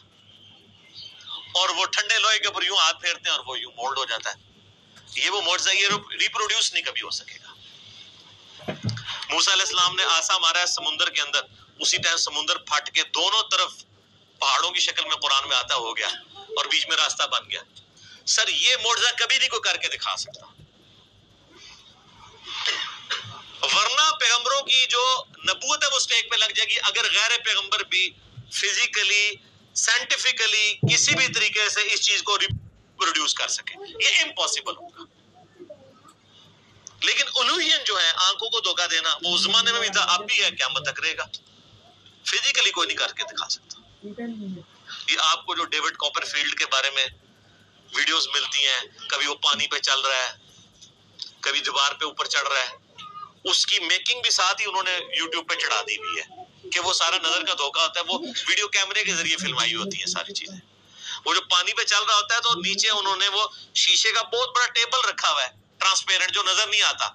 اور وہ ٹھنڈے لوہے کے اوپر یوں ہاتھ پھیرتے ہیں اور وہ یوں مولڈ ہو جاتا ہے. یہ وہ معجزہ، یہ ریپروڈیوس نہیں کبھی ہو سکے گا. موسیٰ علیہ السلام نے آسا مارا ہے سمندر کے اندر، اسی ٹائم سمندر پھٹ کے دونوں طرف پہاڑوں کی شکل میں قرآن میں آتا ہو گیا اور بیچ میں راستہ بن گیا. سر یہ معجزہ کبھی نہیں کوئی کر کے دکھا سکتا. ورنہ پیغمبروں کی جو نبوت ہے وہ اسٹیک پہ لگ جائے گی اگر غیر پیغمبر بھی فزیکلی سائنٹیفکلی کسی بھی طریقے سے اس چیز کو ریپروڈیوس کر سکے. یہ امپاسبل ہوگا. لیکن الوہین جو ہے آنکھوں کو دھوکہ دینا وہ اس زمانے میں بھی تھا، اب بھی ہے، قیامت تک رہے گا. فزیکلی کوئی نہیں کر کے دکھا سکتا. یہ آپ کو جو ڈیوڈ کاپر فیلڈ کے بارے میں ویڈیوز ملتی ہیں، کبھی وہ پانی پہ چل رہا ہے، کبھی دیوار پہ اوپر چڑھ رہا ہے، اس کی میکنگ بھی ساتھ ہی انہوں نے یوٹیوب پہ چڑھا دی ہوئی ہے کہ وہ سارا نظر کا دھوکہ ہوتا ہے. وہ ویڈیو کیمرے کے ذریعے فلمائی ہوتی ہیں ساری چیزیں. وہ جو پانی پہ چل رہا ہوتا ہے تو نیچے انہوں نے وہ شیشے کا بہت بڑا ٹیبل رکھا ہوا ہے ٹرانسپیرنٹ جو نظر نہیں آتا،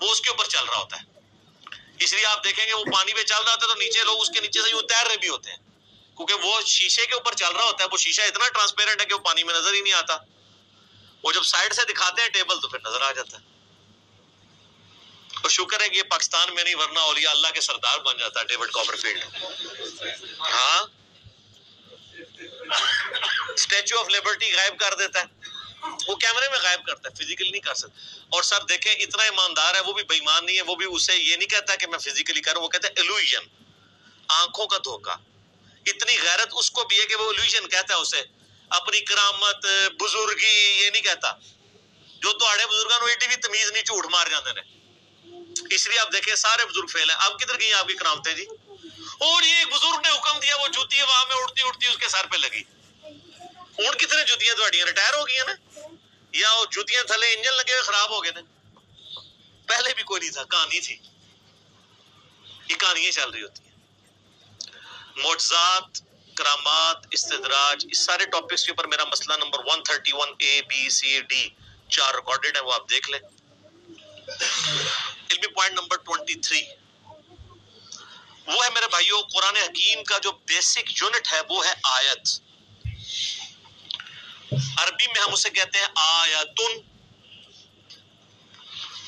وہ اس کے اوپر چل رہا ہوتا ہے. اس لیے آپ دیکھیں گے وہ پانی پہ چل رہا ہوتا ہے تو نیچے لوگ اس کے نیچے سے یوں تیر رہے بھی ہوتے ہیں کیونکہ وہ شیشے کے اوپر چل رہا ہوتا ہے. وہ شیشہ اتنا ٹرانسپیرنٹ ہے کہ وہ پانی میں نظر ہی نہیں آتا. وہ جب سائڈ سے دکھاتے ہیں ٹیبل تو پھر نظر آ جاتا ہے. اور شکر ہے کہ یہ پاکستان میں نہیں، ورنہ اولیاء اللہ کے سردار بن جاتا ہے ڈیوڈ کاپر فیلڈ. ہاں، اسٹیچو آف لبرٹی غائب کر دیتا ہے، وہ کیمرے میں غائب کرتا ہے، فزیکلی نہیں کر سکتا. اور سر دیکھیں اتنا ایماندار ہے، وہ بھی بے ایمان نہیں ہے. وہ بھی اسے یہ نہیں کہتا کہ میں فزیکلی کروں، وہ کہتا ہے ایلوژن، آنکھوں کا دھوکہ. اتنی غیرت اس کو بھی ہے کہ وہ ایلوژن کہتا ہے اسے. اپنی کرامت بزرگی یہ نہیں کہتا. جو تہاڑے بزرگاں نوں ایڈی بھی تمیز نہیں، جھوٹ مار جاندے نے. اس لیے آپ دیکھیں سارے بزرگ فیل ہیں. اب کدھر گئی آپ کی کرامتیں جی؟ اور یہ ایک بزرگ نے حکم دیا، وہ جوتی ہوا میں اڑتی اڑتی اس کے سر پہ لگی. ہوں کتنے جوتیاں تہاڈیاں ریٹائر ہو گئی ہیں نا، یا وہ جوتیاں تھلے انجن لگے ہوئے خراب ہو گئے نا. پہلے بھی کوئی نہیں تھا، کہانی تھی. یہ کہانیاں چل رہی ہوتی ہیں. معجزات، کرامات، استدراج، اس سارے ٹاپکس کے اوپر میرا مسئلہ number 131 A B C D 4 recorded ہے، وہ آپ دیکھ لیں. علمی پوائنٹ نمبر 23 وہ ہے میرے بھائیوں، قرآن حکیم کا جو بیسک یونٹ ہے وہ ہے آیت. عربی میں ہم اسے کہتے ہیں آیتن.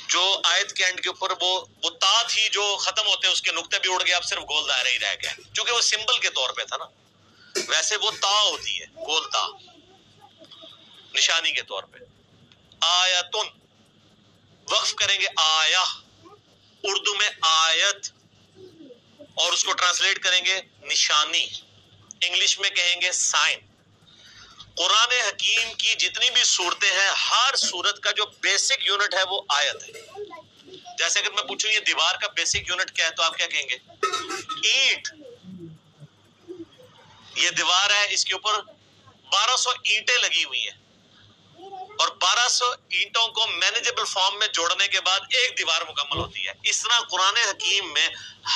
جو آیت کے اینڈ کے اوپر وہ تا تھی جو ختم ہوتے ہیں، اس کے نقطے بھی اڑ گئے، اب صرف گول دائرہ ہی رہ گیا. چونکہ وہ سمبل کے طور پہ تھا نا، ویسے وہ تا ہوتی ہے، گول تا نشانی کے طور پہ. آیتن وقف کریں گے آیا، اردو میں آیت، اور اس کو ٹرانسلیٹ کریں گے نشانی، انگلش میں کہیں گے سائن. قرآن حکیم کی جتنی بھی صورتیں ہیں، ہر صورت کا جو بیسک یونٹ ہے وہ آیت ہے. جیسے اگر میں پوچھوں یہ دیوار کا بیسک یونٹ کیا ہے تو آپ کیا کہیں گے؟ اینٹ. یہ دیوار ہے، اس کے اوپر 1200 اینٹیں لگی ہوئی ہیں، اور 1200 اینٹوں کو مینیجبل فارم میں جوڑنے کے بعد ایک دیوار مکمل ہوتی ہے. اس طرح قرآن حکیم میں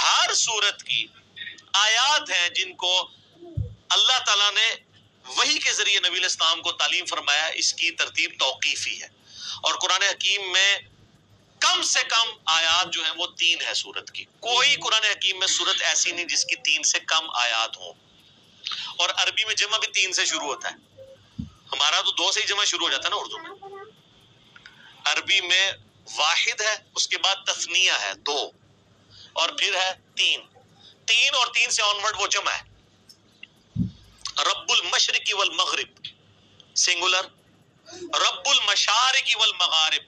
ہر صورت کی آیات ہیں جن کو اللہ تعالیٰ نے وحی کے ذریعے نبی علیہ السلام کو تعلیم فرمایا. اس کی ترتیب توقیفی ہے. اور قرآن حکیم میں کم سے کم آیات جو ہیں وہ 3 ہے صورت کی. کوئی قرآن حکیم میں صورت ایسی نہیں جس کی 3 سے کم آیات ہوں. اور عربی میں جمع بھی 3 سے شروع ہوتا ہے. ہمارا تو 2 سے ہی جمع شروع ہو جاتا ہے نا اردو میں. عربی میں واحد ہے، اس کے بعد تثنیہ ہے 2، اور پھر ہے 3 اور 3 سے آنورڈ وہ جمع ہے. رب المشرق والمغرب سنگولر، رب المشارق والمغارب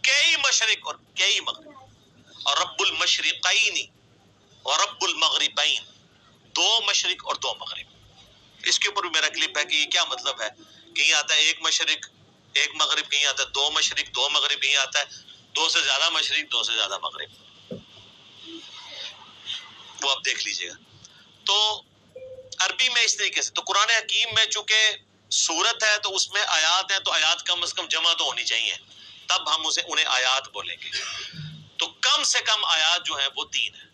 کئی مشرق اور کئی مغرب، اور رب المشرقین اور رب المغربین 2 مشرق اور 2 مغرب. اس کے اوپر بھی میرا کلپ ہے کہ یہ کیا مطلب ہے. کہیں آتا ہے 1 مشرق 1 مغرب، کہیں آتا ہے 2 مشرق 2 مغرب، کہیں آتا ہے 2 سے زیادہ مشرق 2 سے زیادہ مغرب. وہ آپ دیکھ لیجئے گا. تو عربی میں اس طریقے سے. تو قرآن حکیم میں چونکہ سورت ہے تو اس میں آیات ہیں، تو آیات کم از کم جمع تو ہونی چاہیے، تب ہم انہیں آیات بولیں گے. تو کم سے کم آیات جو ہیں وہ 3 ہیں.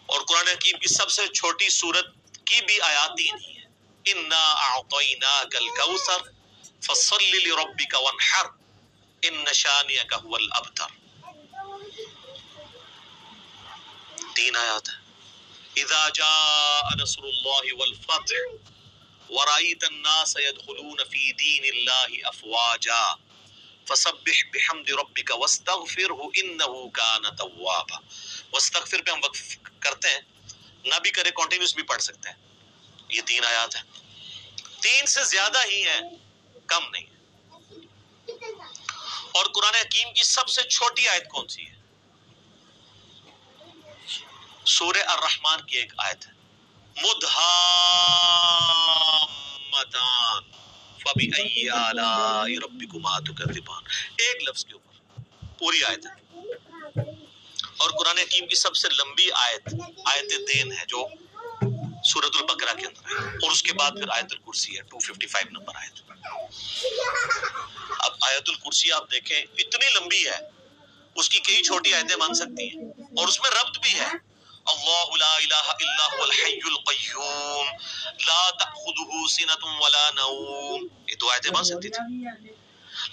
اور قرآن حکیم کی سب سے چھوٹی سورت کی بھی آیات 3 ہی ہیں. انا اعطیناک الکوثر فصل لربک وانحر ان شانئک هو الابتر. 3 آیات ہیں. اذا جاء نصر الله والفتح ورأيت الناس يدخلون في دين الله افواجا فسبح بحمد ربک واستغفرہ انہ کان توابا. واستغفر پہ ہم وقف کرتے ہیں، نہ بھی کرے کنٹینیوس بھی پڑھ سکتے ہیں. یہ 3 آیات ہیں، 3 سے زیادہ ہی ہیں، کم نہیں. اور قرآن حکیم کی سب سے چھوٹی آیت کون سی ہے؟ سورہ الرحمن کی ایک آیت ہے، مدھامتان فبأي آلاء ربكما تكذبان. ایک لفظ کے اوپر پوری آیت ہے. اور قرآن حکیم کی سب سے لمبی آیت دین ہے جو سورۃ البقرہ کے اندر ہے، اور اس کے بعد پھر آیت الکرسی ہے 255 نمبر آیت. اب آیت الکرسی آپ دیکھیں اتنی لمبی ہے، اس کی کئی چھوٹی آیتیں بن سکتی ہیں، اور اس میں ربط بھی ہے. اللہ لا الہ الا هو الحی القیوم لا تأخذہ سنۃ ولا نوم. یہ 2 آیتیں بن سکتی تھی.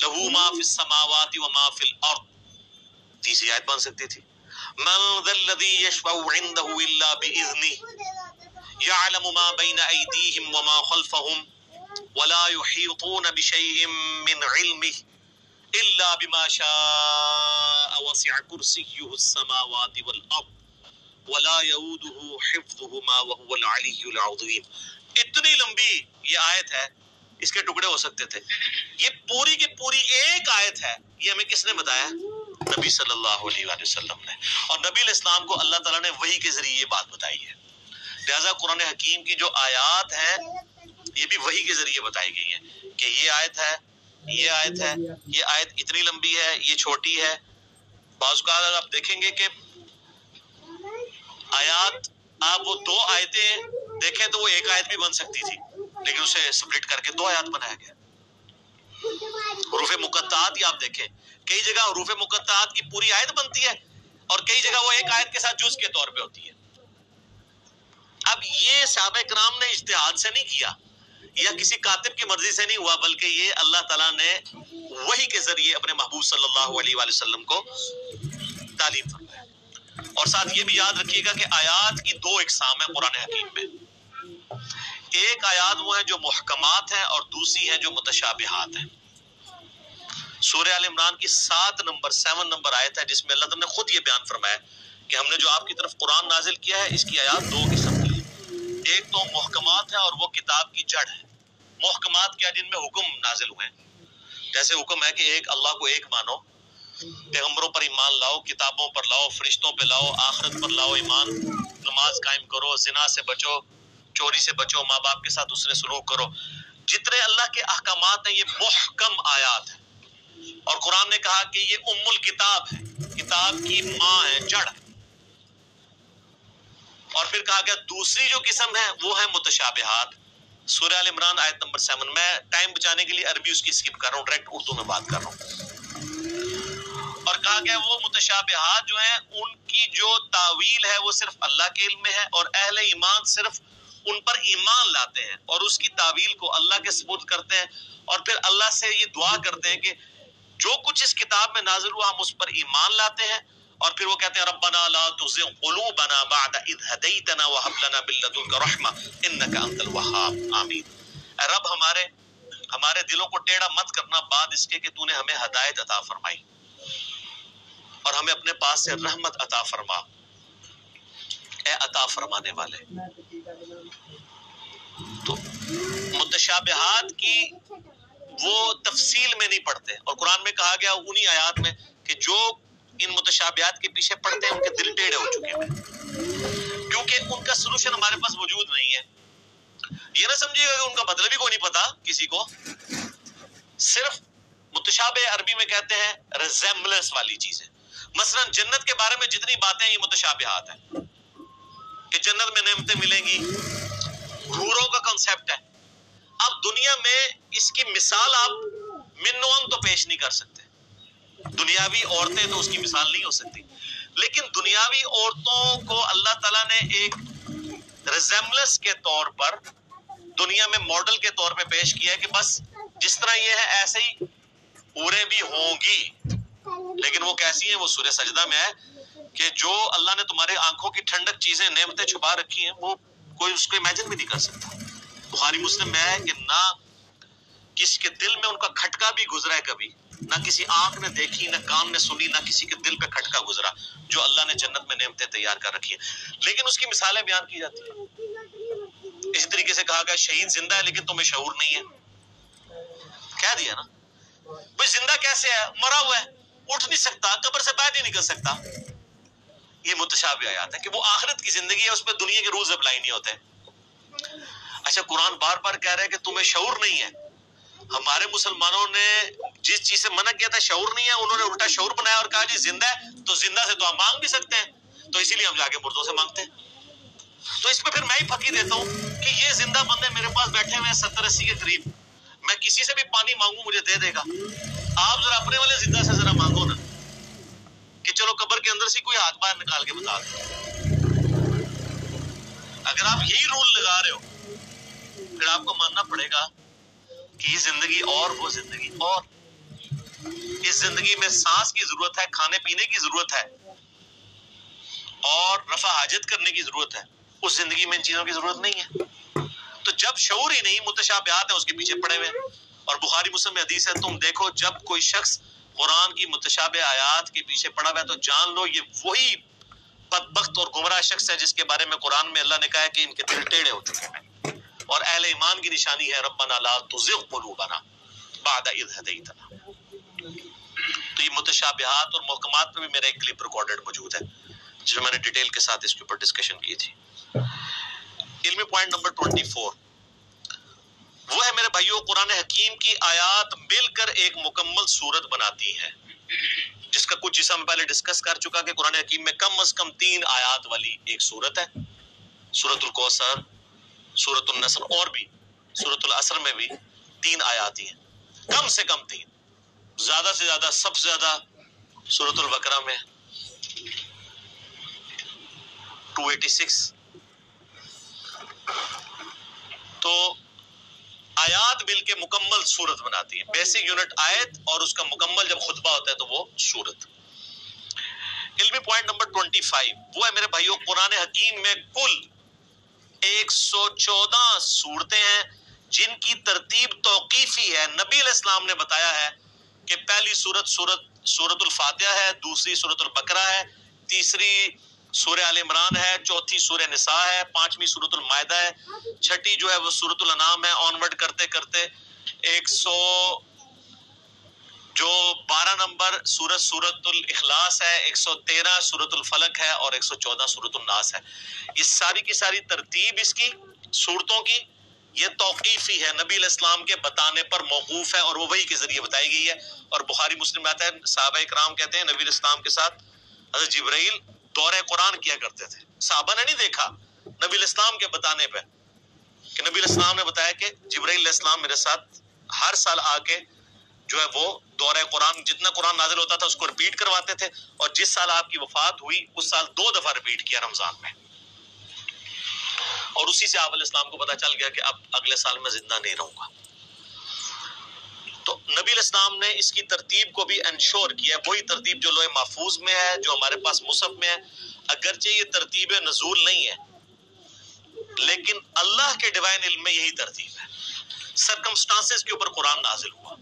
لہ ما فی السماوات وما فی الارض، تیسری آیت بن سکتی تھی. من ذا الذی یشفع عنده الا باذنہ یعلم ما بین ایدیہم وما خلفہم ولا یحیطون بشیء من علمہ الا بما شاء وسع کرسیہ السماوات والارض ولا یعودہ حفظہما وہو العلی العظیم. اتنی لمبی یہ آیت ہے، اس کے ٹکڑے ہو سکتے تھے. یہ پوری کی پوری ایک آیت ہے. یہ ہمیں کس نے بتایا؟ نبی صلی اللہ علیہ وآلہ وسلم نے. اور نبی علیہ السلام کو اللہ تعالیٰ نے وحی کے ذریعے یہ بات بتائی ہے. لہٰذا قرآن حکیم کی جو آیات ہیں یہ بھی وحی کے ذریعے بتائی گئی ہیں کہ یہ آیت ہے، یہ آیت ہے، یہ آیت اتنی لمبی ہے، یہ چھوٹی ہے. بعض کا اگر آپ دیکھیں گے کہ آیات، آپ وہ 2 آیتیں دیکھیں تو وہ ایک آیت بھی بن سکتی تھی، لیکن اسے سپلٹ کر کے 2 آیات بنایا گیا. حروف مقطعات ہی آپ دیکھیں، کئی جگہ حروف مقطعات کی پوری آیت بنتی ہے، اور کئی جگہ وہ ایک آیت کے ساتھ جز کے طور پہ ہوتی ہے. اب یہ صحابہ کرام نے اجتہاد سے نہیں کیا، یا کسی کاتب کی مرضی سے نہیں ہوا، بلکہ یہ اللہ تعالیٰ نے وحی کے ذریعے اپنے محبوب صلی اللہ علیہ وآلہ وسلم کو تعلیم فرمایا. اور ساتھ یہ بھی یاد رکھیے گا کہ آیات کی 2 اقسام ہیں قرآن حکیم میں. ایک آیات وہ ہیں جو محکمات ہیں، اور دوسری ہیں جو متشابہات ہیں. سورہ آل عمران کی 7 نمبر آیت ہے، جس میں اللہ تعالیٰ نے خود یہ بیان فرمایا کہ ہم نے جو آپ کی طرف قرآن نازل کیا ہے، اس کی آیات 2 قسم کی ہیں. ایک تو محکمات ہے، اور وہ کتاب کی جڑ ہے. محکمات کیا؟ جن میں حکم نازل ہوئے ہیں. جیسے حکم ہے کہ اللہ کو ایک مانو، پیغمبروں پر ایمان لاؤ، کتابوں پر لاؤ، فرشتوں پہ لاؤ، آخرت پر لاؤ ایمان، نماز قائم کرو، زنا سے بچو، چوری سے بچو، ماں باپ کے ساتھ حسن سلوک کرو. جتنے اللہ کے احکامات ہیں یہ محکم آیات ہیں. اور قرآن نے کہا کہ یہ ام الکتاب ہے، کتاب کی ماں ہے، جڑ ہے. اور پھر کہا گیا دوسری جو قسم ہے وہ ہے متشابہات. سورہ آل عمران آیت نمبر 7. میں ٹائم بچانے کے لیے عربی اس کی اسکپ کر رہا ہوں، ڈائریکٹ اردو میں بات کر رہا ہوں. اور کہا گیا وہ متشابہات جو ہیں ان کی جو تاویل ہے وہ صرف اللہ کے علم میں ہے، اور اہل ایمان صرف ان پر ایمان لاتے ہیں اور اس کی تاویل کو اللہ کے سپرد کرتے ہیں، اور پھر اللہ سے یہ دعا کرتے ہیں کہ جو کچھ اس کتاب میں نازل ہوا ہم اس پر ایمان لاتے ہیں. اور پھر وہ کہتے ہیں ربنا لا تزغ قلوبنا بعد اذ ہدیتنا وہب لنا من لدنک رحمہ انک انت الوہاب. آمین. اے رب ہمارے دلوں کو ٹیڑھا مت کرنا بعد اس کے کہ تو نے ہمیں ہدایت عطا فرمائی، اور ہمیں اپنے پاس سے رحمت عطا فرما، اے عطا فرمانے والے. تو متشابہات کی وہ تفصیل میں نہیں پڑھتے، اور قرآن میں کہا گیا انہی آیات میں کہ جو ان متشابہات کے پیچھے پڑھتے ہیں ان کے دل ٹیڑھے ہو چکے ہیں، کیونکہ ان کا سلوشن ہمارے پاس موجود نہیں ہے. یہ نہ سمجھیے گا کہ ان کا مطلب ہی کو نہیں پتا کسی کو. صرف متشابہ عربی میں کہتے ہیں ریزیمبلنس والی چیزیں. مثلا جنت کے بارے میں جتنی باتیں یہ متشابہات ہیں کہ جنت میں نعمتیں ملیں گی، حوروں کا کنسیپٹ ہے. اب دنیا میں اس کی مثال آپ منون تو پیش نہیں کر سکتے، دنیاوی عورتیں تو اس کی مثال نہیں ہو سکتی، لیکن دنیاوی عورتوں کو اللہ تعالیٰ نے ایک ریزیمبلنس کے طور پر دنیا میں ماڈل کے طور پہ پیش کیا ہے کہ بس جس طرح یہ ہے ایسے ہی حوریں بھی ہوں گی. لیکن وہ کیسی ہیں؟ وہ سورہ سجدہ میں ہے کہ جو اللہ نے تمہارے آنکھوں کی ٹھنڈک چیزیں نعمتیں چھپا رکھی ہیں وہ کوئی اس کو امیجن بھی نہیں کر سکتا. بخاری مسلم میں ہے کہ نہ کس کے دل میں ان کا کھٹکا بھی گزرا ہے کبھی نہ کسی آنکھ نے دیکھی، نہ کان نے سنی، نہ کسی کے دل پہ کھٹکا گزرا، جو اللہ نے جنت میں نعمتیں تیار کر رکھی ہیں، لیکن اس کی مثالیں بیان کی جاتی ہیں۔ اسی طریقے سے کہا گیا شہید زندہ ہے لیکن تمہیں شعور نہیں ہے، کہہ دیا نا بھئی زندہ کیسے ہے، مرا ہوا ہے، اٹھ نہیں سکتا، قبر سے باہر نہیں نکل سکتا۔ یہ متشابہ آیات ہے کہ وہ آخرت کی زندگی ہے، اس پہ دنیا کے رولز اپلائی نہیں ہوتے۔ اچھا قرآن بار بار کہہ رہا ہے کہ تمہیں شعور نہیں ہے، ہمارے مسلمانوں نے جس چیز سے منع کیا تھا شعور نہیں ہے، انہوں نے الٹا شعور بنایا اور کہا جی زندہ ہے تو زندہ سے تو ہم مانگ بھی سکتے ہیں، تو اسی لیے ہم جا کے مردوں سے مانگتے ہیں۔ تو اس پہ پھر میں ہی پھکی دیتا ہوں کہ یہ زندہ بندے میرے پاس بیٹھے ہوئے ہیں 70-80 کے قریب، میں کسی سے بھی پانی مانگوں مجھے دے دے گا، آپ ذرا اپنے والے زندہ سے ذرا مانگو نا کہ چلو قبر کے اندر سے کوئی ہاتھ باہر نکال کے بتا دے۔ اگر آپ یہی رول لگا رہے ہو پھر آپ کو ماننا پڑے گا کہ یہ زندگی اور وہ زندگی اور، اس زندگی میں سانس کی ضرورت ہے، کھانے پینے کی ضرورت ہے اور رفع حاجت کرنے کی ضرورت ہے، اس زندگی میں ان چیزوں کی ضرورت نہیں ہے۔ تو جب شعور ہی نہیں، متشابہات ہیں اس کے پیچھے پڑے ہوئے، اور بخاری مسلم میں حدیث ہے تم دیکھو جب کوئی شخص قرآن کی متشابہ آیات کے پیچھے پڑا ہوا ہے تو جان لو یہ وہی بدبخت اور گمراہ شخص ہے جس کے بارے میں قرآن میں اللہ نے کہا ہے کہ ان کے دل ٹیڑھے ہو چکے ہیں، اور اہل ایمان کی نشانی ہے ربنا لا تزغ قلوبنا بعد اذ ہدیتنا۔ تو یہ متشابہات اور محکمات پہ بھی میرا ایک کلپ ریکارڈڈ موجود ہے جس میں نے ڈیٹیل کے ساتھ اس کے اوپر ڈسکشن کی تھی۔ علمی پوائنٹ نمبر 24 وہ ہے میرے بھائیوں، قرآن حکیم کی آیات مل کر ایک مکمل صورت بناتی ہیں، جس کا کچھ حصہ میں پہلے ڈسکس کر چکا کہ قرآن حکیم میں کم از کم 3 آیات والی ایک صورت ہے، سورۃ الکوثر، سورۃ النصر، اور بھی سورۃ العصر میں بھی 3 آیات ہی ہیں، کم سے کم 3، زیادہ سے زیادہ سب سے زیادہ سورۃ البقرہ میں 286۔ تو آیات مل کے مکمل صورت بناتی ہے، بیسک یونٹ آیت اور اس کا مکمل جب خطبہ ہوتا ہے تو وہ صورت۔ علمی پوائنٹ نمبر 25 وہ ہے میرے بھائیوں، قرآن حکیم میں کل 114 صورتیں ہیں جن کی ترتیب توقیفی ہے۔ نبی علیہ السلام نے بتایا ہے کہ پہلی سورۃ الفاتحہ ہے، دوسری سورۃ البقرہ ہے، تیسری سورہ آل عمران ہے، چوتھی سورہ نساء ہے، پانچویں سورۃ المائدہ ہے، چھٹی جو ہے وہ سورۃ الانعام ہے، آنورڈ کرتے کرتے 12 نمبر سورۃ الاخلاص ہے، 113 سورۃ الفلق ہے اور 114 سورۃ الناس ہے۔ یہ ساری کی ساری ترتیب اس کی صورتوں کی یہ توقیفی ہے، نبی علیہ السلام کے بتانے پر موقوف ہے اور وہ وحی کے ذریعے بتائی گئی ہے۔ اور بخاری مسلم میں آتا ہے صحابہ کرام کہتے ہیں نبی علیہ السلام کے ساتھ حضرت جبرائیل دورہ قرآن کیا کرتے تھے، صحابہ نے نہیں دیکھا، نبی علیہ السلام کے بتانے پہ کہ نبی علیہ السلام نے بتایا کہ جبرائیل علیہ السلام میرے ساتھ ہر سال آ کے جو ہے وہ دورہ قرآن جتنا قرآن نازل ہوتا تھا اس کو ریپیٹ کرواتے تھے، اور جس سال آپ کی وفات ہوئی اس سال 2 دفعہ ریپیٹ کیا رمضان میں، اور اسی سے آپ علیہ السلام کو پتا چل گیا کہ اب اگلے سال میں زندہ نہیں رہوں گا۔ تو نبی علیہ السلام نے اس کی ترتیب کو بھی انشور کیا، وہی ترتیب جو لوح محفوظ میں ہے، جو ہمارے پاس مصحف میں ہے، اگرچہ یہ ترتیب نزول نہیں ہے لیکن اللہ کے ڈیوائن علم میں یہی ترتیب ہے، سرکمسٹانسز کے اوپر قرآن نازل ہوا،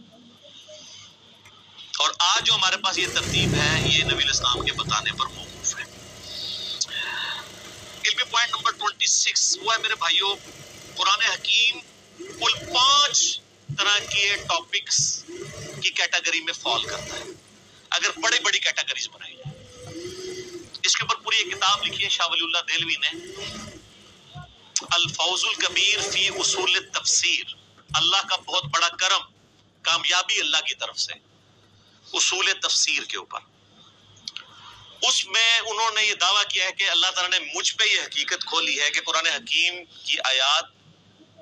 اور آج جو ہمارے پاس یہ ترتیب ہے یہ نبی علیہ السلام کے بتانے پر موقوف ہے۔ علمی پوائنٹ نمبر 26 وہ ہے میرے بھائیوں، قرآن حکیم کل 5 طرح کے ٹاپکس کی کیٹیگری میں فال کرتا ہے، اگر بڑی بڑی کیٹیگریز بنائی جائیں۔ اس کے اوپر پوری ایک کتاب لکھی ہے شاہ ولی اللہ دہلوی نے، الفوز الکبیر فی اصول التفسیر، اللہ کا بہت بڑا کرم، کامیابی اللہ کی طرف سے اصول تفسیر کے اوپر۔ اس میں انہوں نے یہ دعویٰ کیا ہے کہ اللہ تعالیٰ نے مجھ پہ یہ حقیقت کھولی ہے کہ قرآن حکیم کی آیات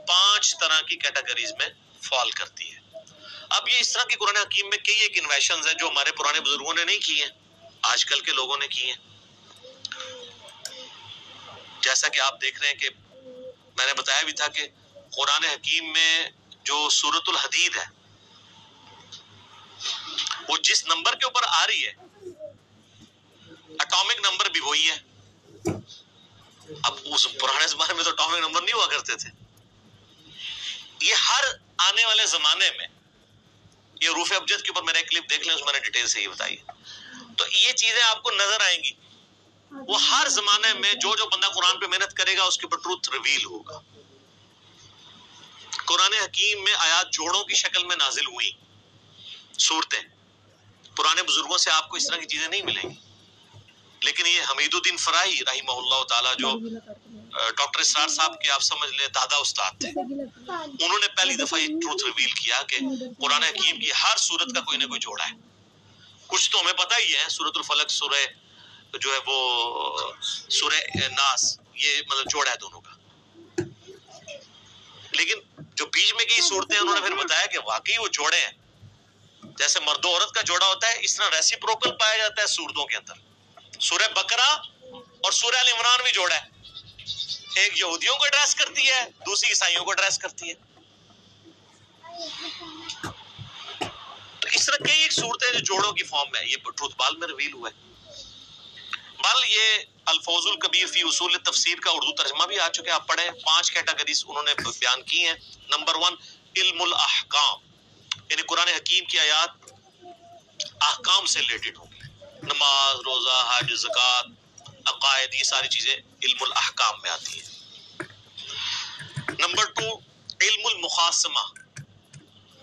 5 طرح کی کیٹیگریز میں فال کرتی ہے۔ اب یہ اس طرح کی قرآن حکیم میں کئی ایک انویشنز ہیں جو ہمارے پرانے بزرگوں نے نہیں کی ہیں، آج کل کے لوگوں نے کی ہیں، جیسا کہ آپ دیکھ رہے ہیں کہ میں نے بتایا بھی تھا کہ قرآن حکیم میں جو سورۃ الحدید ہے وہ جس نمبر کے اوپر آ رہی ہے اٹامک نمبر بھی وہی ہے۔ اب اس پرانے زمانے میں تو اٹامک نمبر نہیں ہوا کرتے تھے، یہ ہر آنے والے زمانے میں یہ حروف ابجد کے اوپر میں نے ایک کلپ دیکھ لیں، اس میں نے ڈیٹیل سے یہ بتائی. تو یہ چیزیں آپ کو نظر آئیں گی. وہ ہر زمانے میں جو بندہ قرآن پہ محنت کرے گا اس کے اوپر ٹروتھ ریویل ہوگا. قرآن حکیم میں آیات جوڑوں کی شکل میں نازل ہوئی صورتیں. پرانے بزرگوں سے آپ کو اس طرح کی چیزیں نہیں ملیں گی. لیکن یہ حمید الدین فرائی رحمہ اللہ تعالی، جو ڈاکٹر اسرار صاحب کے آپ سمجھ لیں دادا استاد تھے، انہوں نے پہلی دفعہ یہ ٹروتھ ریویل کیا کہ قرآن حکیم کی ہر سورت کا کوئی نہ کوئی جوڑا ہے. کچھ تو ہمیں پتہ ہی ہے، سورۃ الفلق، سورہ جو ہے وہ سورہ ناس، یہ مطلب جوڑا ہے دونوں کا. لیکن جو بیچ میں کی صورتیں انہوں نے پھر بتایا کہ واقعی وہ جوڑے ہیں. جیسے مرد و عورت کا جوڑا ہوتا ہے، اس طرح ریسیپروکل پایا جاتا ہے صورتوں کے اندر. سورہ بقرہ اور سورہ ال عمران بھی جوڑا ہے. ایک یہودیوں کو ایڈریس کرتی ہے، دوسری عیسائیوں کو ایڈریس کرتی ہے. تو اس طرح کئی ایک صورتیں جو جوڑوں کی فارم میں، یہ ٹروتھ بال میں ریویل ہوا ہے. بل یہ الفوز الکبیر فی اصول تفسیر کا اردو ترجمہ بھی آ چکے، آپ پڑھیں. 5 کیٹیگریز انہوں نے بیان کی ہیں. نمبر 1 علم الاحکام، یعنی قرآن حکیم کی آیات احکام سے ریلیٹڈ ہوں گی. نماز، روزہ، حج، زکوٰۃ، عقائد، یہ ساری چیزیں علم الاحکام میں آتی ہیں. نمبر 2 علم المخاصمہ.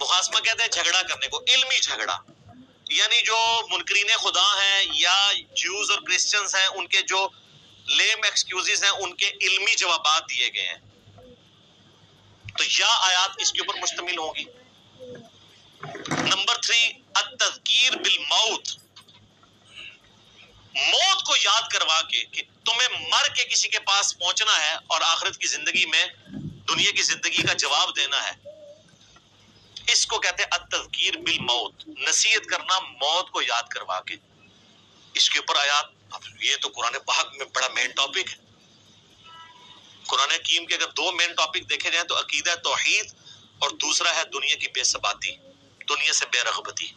مخاصمہ کہتے ہیں جھگڑا کرنے کو، علمی جھگڑا. یعنی جو منکرین خدا ہیں یا جیوز اور کرسچنز ہیں، ان کے جو لیم ایکسکیوزز ہیں، ان کے علمی جوابات دیے گئے ہیں. تو یا آیات اس کے اوپر مشتمل ہوگی. نمبر 3 التذکیر بالموت، موت کو یاد کروا کے کہ تمہیں مر کے کسی کے پاس پہنچنا ہے اور آخرت کی زندگی میں دنیا کی زندگی کا جواب دینا ہے. اس کو کہتے ہیں التذکیر بالموت، نصیحت کرنا موت کو یاد کروا کے. اس کے اوپر آیات، یہ تو قرآن پاک میں بڑا مین ٹاپک ہے. قرآن حکیم کے اگر 2 مین ٹاپک دیکھے جائیں تو عقیدہ توحید اور دوسرا ہے دنیا کی بے ثباتی، دنیا سے بے رغبتی.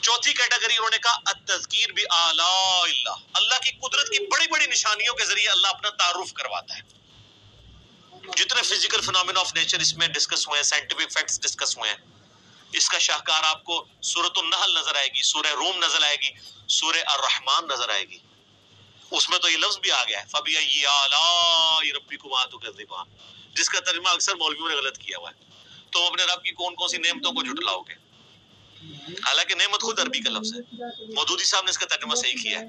چوتھی کیٹیگری انہوں نے کہا التذکیر بآلاء اللہ، اللہ کی قدرت کی بڑی بڑی نشانیوں کے ذریعے اللہ اپنا تعارف کرواتا ہے. جتنے فزیکل فینومینا آف نیچر اس میں ڈسکس ہوئے ہیں، سائنٹیفک فیکٹس ڈسکس ہوئے ہیں. اس کا شاہکار آپ کو سورۃ النحل نظر آئے گی، سورہ روم نظر آئے گی، سورہ الرحمن نظر آئے گی. اس میں تو یہ لفظ بھی آ گیا ہے فَبِأَيِّ آلَاءِ رَبِّكُمَا تُكَذِّبَانِ، جس کا ترجمہ اکثر مولویوں نے غلط کیا ہوا ہے. تم اپنے رب کی کون کون سی نعمتوں کو جھٹلاؤ گے. حالانکہ نعمت خود عربی کا لفظ ہے. مودودی صاحب نے اس کا ترجمہ صحیح کیا ہے.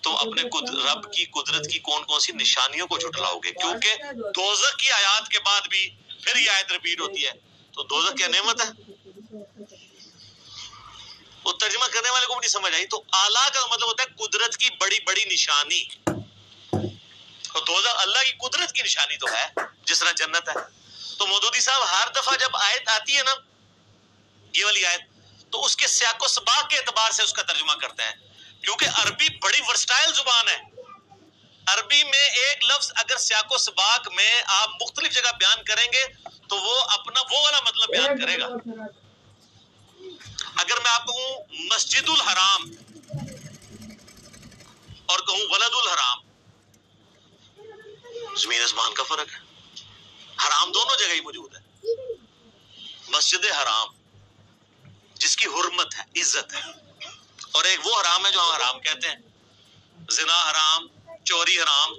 تو اپنے رب کی قدرت کی کون کون سی نشانیوں کو جھٹلاؤ گے، کیونکہ دوزخ کی آیات کے بعد بھی پھر یہ آیت ریپیٹ ہوتی ہے. تو دوزخ کیا نعمت ہے؟ وہ ترجمہ کرنے والے کو بھی نہیں سمجھ آئی. تو اعلیٰ کا مطلب ہوتا ہے قدرت کی بڑی بڑی نشانی. اور دوزخ اللہ کی قدرت کی نشانی تو ہے، جس طرح جنت ہے. تو مودودی صاحب ہر دفعہ جب آیت آتی ہے نا، یہ والی آیت، تو اس کے سیاق و سباق کے اعتبار سے اس کا ترجمہ کرتے ہیں، کیونکہ عربی بڑی ورسٹائل زبان ہے. عربی میں ایک لفظ اگر سیاق و سباق میں آپ مختلف جگہ بیان کریں گے تو وہ اپنا وہ والا مطلب بیان کرے گا. اگر میں آپ کو کہوں مسجد الحرام اور کہوں ولد الحرام، زمین آسمان کا فرق ہے. حرام دونوں جگہ ہی موجود ہے. مسجد حرام جس کی حرمت ہے، عزت ہے، اور ایک وہ حرام ہے جو ہم حرام کہتے ہیں، زنا حرام، چوری حرام.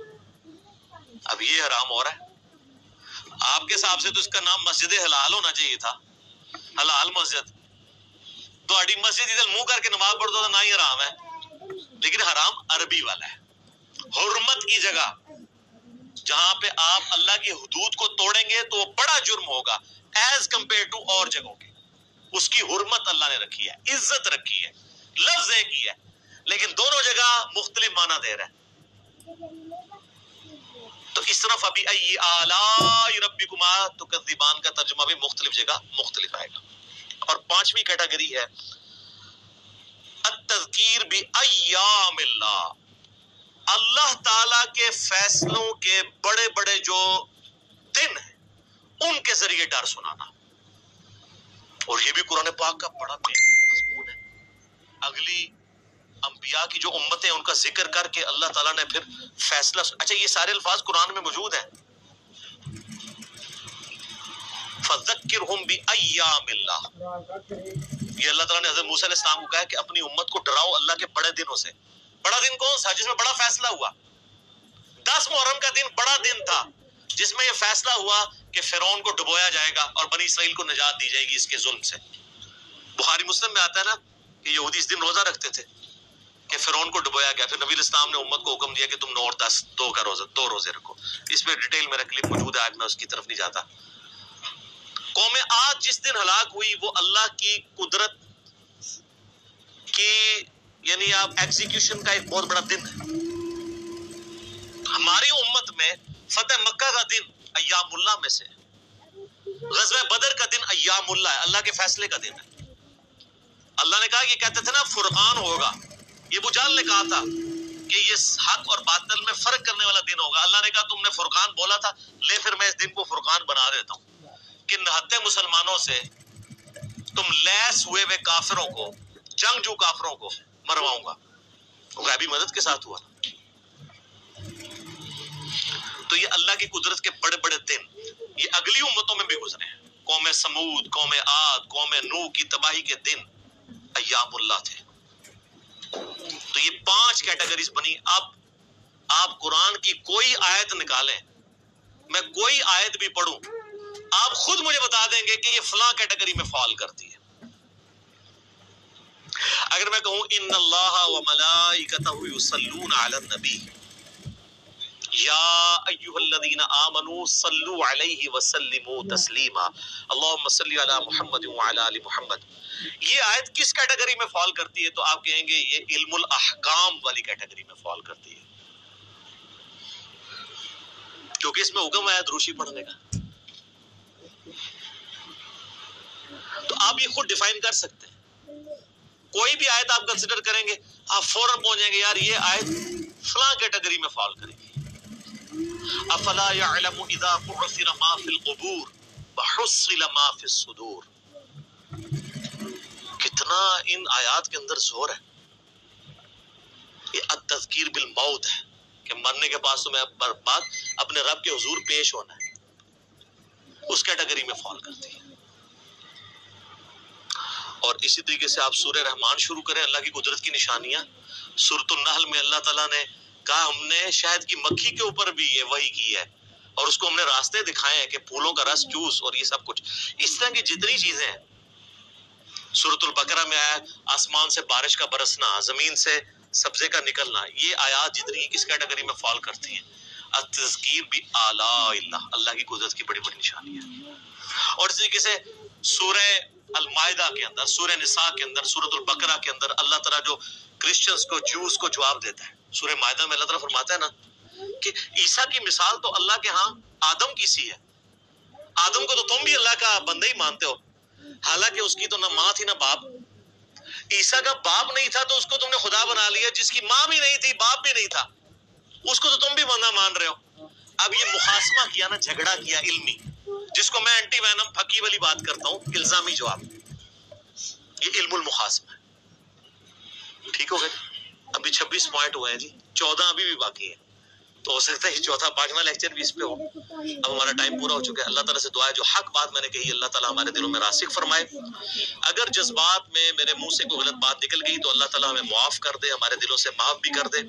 اب یہ حرام ہو رہا ہے. آپ کے حساب سے تو اس کا نام مسجد حلال ہونا چاہیے تھا، حلال مسجد. تو اڈی مسجد ادھر منہ کر کے نماز پڑھتا تو نہ ہی حرام ہے. لیکن حرام عربی والا ہے. حرمت کی جگہ جہاں پہ آپ اللہ کی حدود کو توڑیں گے تو وہ بڑا جرم ہوگا ایز کمپیئر ٹو اور جگہوں کے. اس کی حرمت اللہ نے رکھی ہے، عزت رکھی ہے. لفظ ایک ہی ہے لیکن دونوں جگہ مختلف معنی دے رہا ہے. تو اس طرف ابھی ای آلاء ربکما تکذبان کا ترجمہ بھی مختلف جگہ مختلف آئے گا. اور 5ویں کیٹیگری ہے التذکیر بایام اللہ، اللہ تعالی کے فیصلوں کے بڑے بڑے جو دن ہیں ان کے ذریعے ڈر سنانا. اور یہ بھی قرآن پاک کا بڑا مضمون ہے. اگلی انبیاء کی جو امتیں ان کا ذکر کر کے اللہ تعالیٰ نے پھر فیصلہ. اچھا یہ سارے الفاظ قرآن میں موجود ہیں. فذکرہم بأیام اللہ. یہ اللہ تعالیٰ نے حضرت موسیٰ علیہ السلام کو کہا کہ اپنی امت کو ڈراؤ اللہ کے بڑے دنوں سے. بڑا دن کون سا؟ جس میں بڑا فیصلہ ہوا. 10 محرم کا دن بڑا دن تھا جس میں یہ فیصلہ ہوا کہ فرعون کو ڈبویا جائے گا اور بنی اسرائیل کو نجات دی جائے گی اس کے ظلم سے. بخاری مسلم میں آتا ہے نا کہ یہودی اس دن روزہ رکھتے تھے کہ فرعون کو ڈبویا گیا. پھر نبی علیہ السلام نے امت کو حکم دیا کہ تم 9 اور 10 دو روزے رکھو. اس پہ ڈیٹیل میرا کلپ موجود ہے, آج میں اس کی طرف نہیں جاتا. قوم عاد جس دن ہلاک ہوئی وہ اللہ کی قدرت کی یعنی آپ ایگزیکیوشن کا ایک بہت بڑا دن ہے. ہماری امت میں فتح مکہ کا دن ایام اللہ میں سے, غزوہ بدر کا دن ایام اللہ ہے, اللہ کے فیصلے کا دن ہے. اللہ نے کہا, یہ کہتے تھے نا فرقان ہوگا, یہ ابو جہل نے کہا تھا کہ یہ حق اور باطل میں فرق کرنے والا دن ہوگا. اللہ نے کہا تم نے فرقان بولا تھا, لے پھر میں اس دن کو فرقان بنا دیتا ہوں کہ نہتے مسلمانوں سے تم لیس ہوئے ہوئے کافروں کو, جنگجو کافروں کو مرواؤں گا. غیبی مدد کے ساتھ ہوا. تو یہ اللہ کی قدرت کے بڑے بڑے دن یہ اگلی امتوں میں بھی گزرے ہیں. قوم سمود, قوم عاد, قوم نوح کی تباہی کے دن ایام اللہ تھے. تو یہ 5 کیٹیگریز بنی. اب آپ قرآن کی کوئی آیت نکالیں, میں کوئی آیت بھی پڑھوں, آپ خود مجھے بتا دیں گے کہ یہ فلاں کیٹیگری میں فال کرتی ہے. اگر میں کہوں ان اللہ وملائکتہ یصلون علی النبی یا ایھا الذین آمنوا صلوا علیہ وسلموا تسلیما اللہم صلی علی محمد وعلی آل محمد, یہ آیت کس کیٹیگری میں فال کرتی ہے؟ تو آپ کہیں گے یہ علم الاحکام والی کیٹیگری میں فال کرتی ہے, کیونکہ اس میں حکم ہے دروشی پڑھنے کا. تو آپ یہ خود ڈیفائن کر سکتے ہیں. کوئی بھی آیت آپ کنسیڈر کریں گے, آپ فوراً پہنچ جائیں گے یار یہ آیت فلاں کیٹیگری میں فال کرے گی. افلا يعلم اذا بعثر ما في القبور وحصل ما في الصدور. کتنا ان آیات کے اندر زور ہے. یہ التذکیر بالموت ہے کہ مرنے کے بعد تمہیں بات اپنے رب کے حضور پیش ہونا ہے, اس کیٹیگری میں فال کرتی ہے. اور اسی طریقے سے آپ سورہ رحمان شروع کریں, اللہ کی قدرت کی نشانیاں. سورۃ النحل میں اللہ تعالیٰ نے کہا ہم نے شہد کی مکھی کے اوپر بھی یہ وحی کی ہے اور اس کو ہم نے راستے دکھائے ہیں کہ پھولوں کا رس چوس اور یہ سب کچھ. اس طرح کی جتنی چیزیں ہیں. سورۃ البقرہ میں آیا آسمان سے بارش کا برسنا, زمین سے سبزے کا نکلنا. یہ آیات جتنی کس کیٹیگری میں فال کرتی ہیں؟ التذکیر بآلاء اللہ, اللہ کی قدرت کی بڑی بڑی نشانی ہے. اور اس طریقے سے سورہ المائدہ کے اندر, سورہ نساء کے اندر, سورۃ البقرہ کے اندر اللہ تعالیٰ جو کرسچنز کو, جوز کو جواب دیتا ہے. سورہ مائدہ میں اللہ تعالیٰ فرماتا ہے نا کہ عیسیٰ کی مثال تو اللہ کے ہاں آدم کی سی ہے. آدم کو تو تم بھی اللہ کا بندہ ہی مانتے ہو, حالانکہ اس کی تو نہ ماں تھی نہ باپ. عیسیٰ کا باپ نہیں تھا تو اس کو تم نے خدا بنا لیا. جس کی ماں بھی نہیں تھی, باپ بھی نہیں تھا, اس کو تو تم بھی بندہ مان رہے ہو. اب یہ مخاصمہ کیا نا, جھگڑا کیا علمی, جس کو میں اینٹی وینم پھکی والی بات کرتا ہوں, الزامی جواب. یہ علم المخاصمہ ہے. ٹھیک ہو گئے؟ ابھی 26 پوائنٹ ہوئے ہیں جی, 14 ابھی بھی باقی ہے. تو ہو سکتا ہے 5واں لیکچر بھی اس پہ ہو. اب ہمارا ٹائم پورا ہو چکا ہے. اللہ تعالیٰ سے دعا ہے جو حق بات میں نے کہی اللہ تعالیٰ ہمارے دلوں میں راسخ فرمائے. اگر جذبات میں میرے منہ سے کوئی غلط بات نکل گئی تو اللہ تعالیٰ ہمیں معاف کر دے, ہمارے دلوں سے معاف بھی کر دے.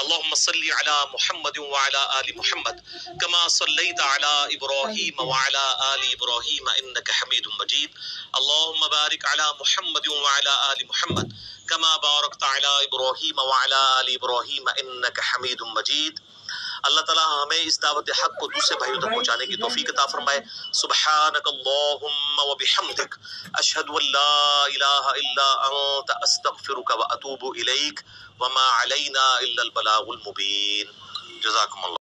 اللهم صل على محمد وعلى آل محمد كما صليت على إبراهيم وعلى آل إبراهيم إنك حميد مجيد. اللهم بارك على محمد وعلى آل محمد كما باركت على إبراهيم وعلى آل إبراهيم إنك حميد مجيد. اللہ تعالیٰ ہمیں اس دعوت حق کو دوسرے بھائیوں تک پہنچانے کی توفیق عطا فرمائے. سبحانک اللہم و بحمدک اشہد ان لا الہ الا انت استغفرک و اتوب الیک وما علینا الا البلاغ المبین. جزاکم اللہ.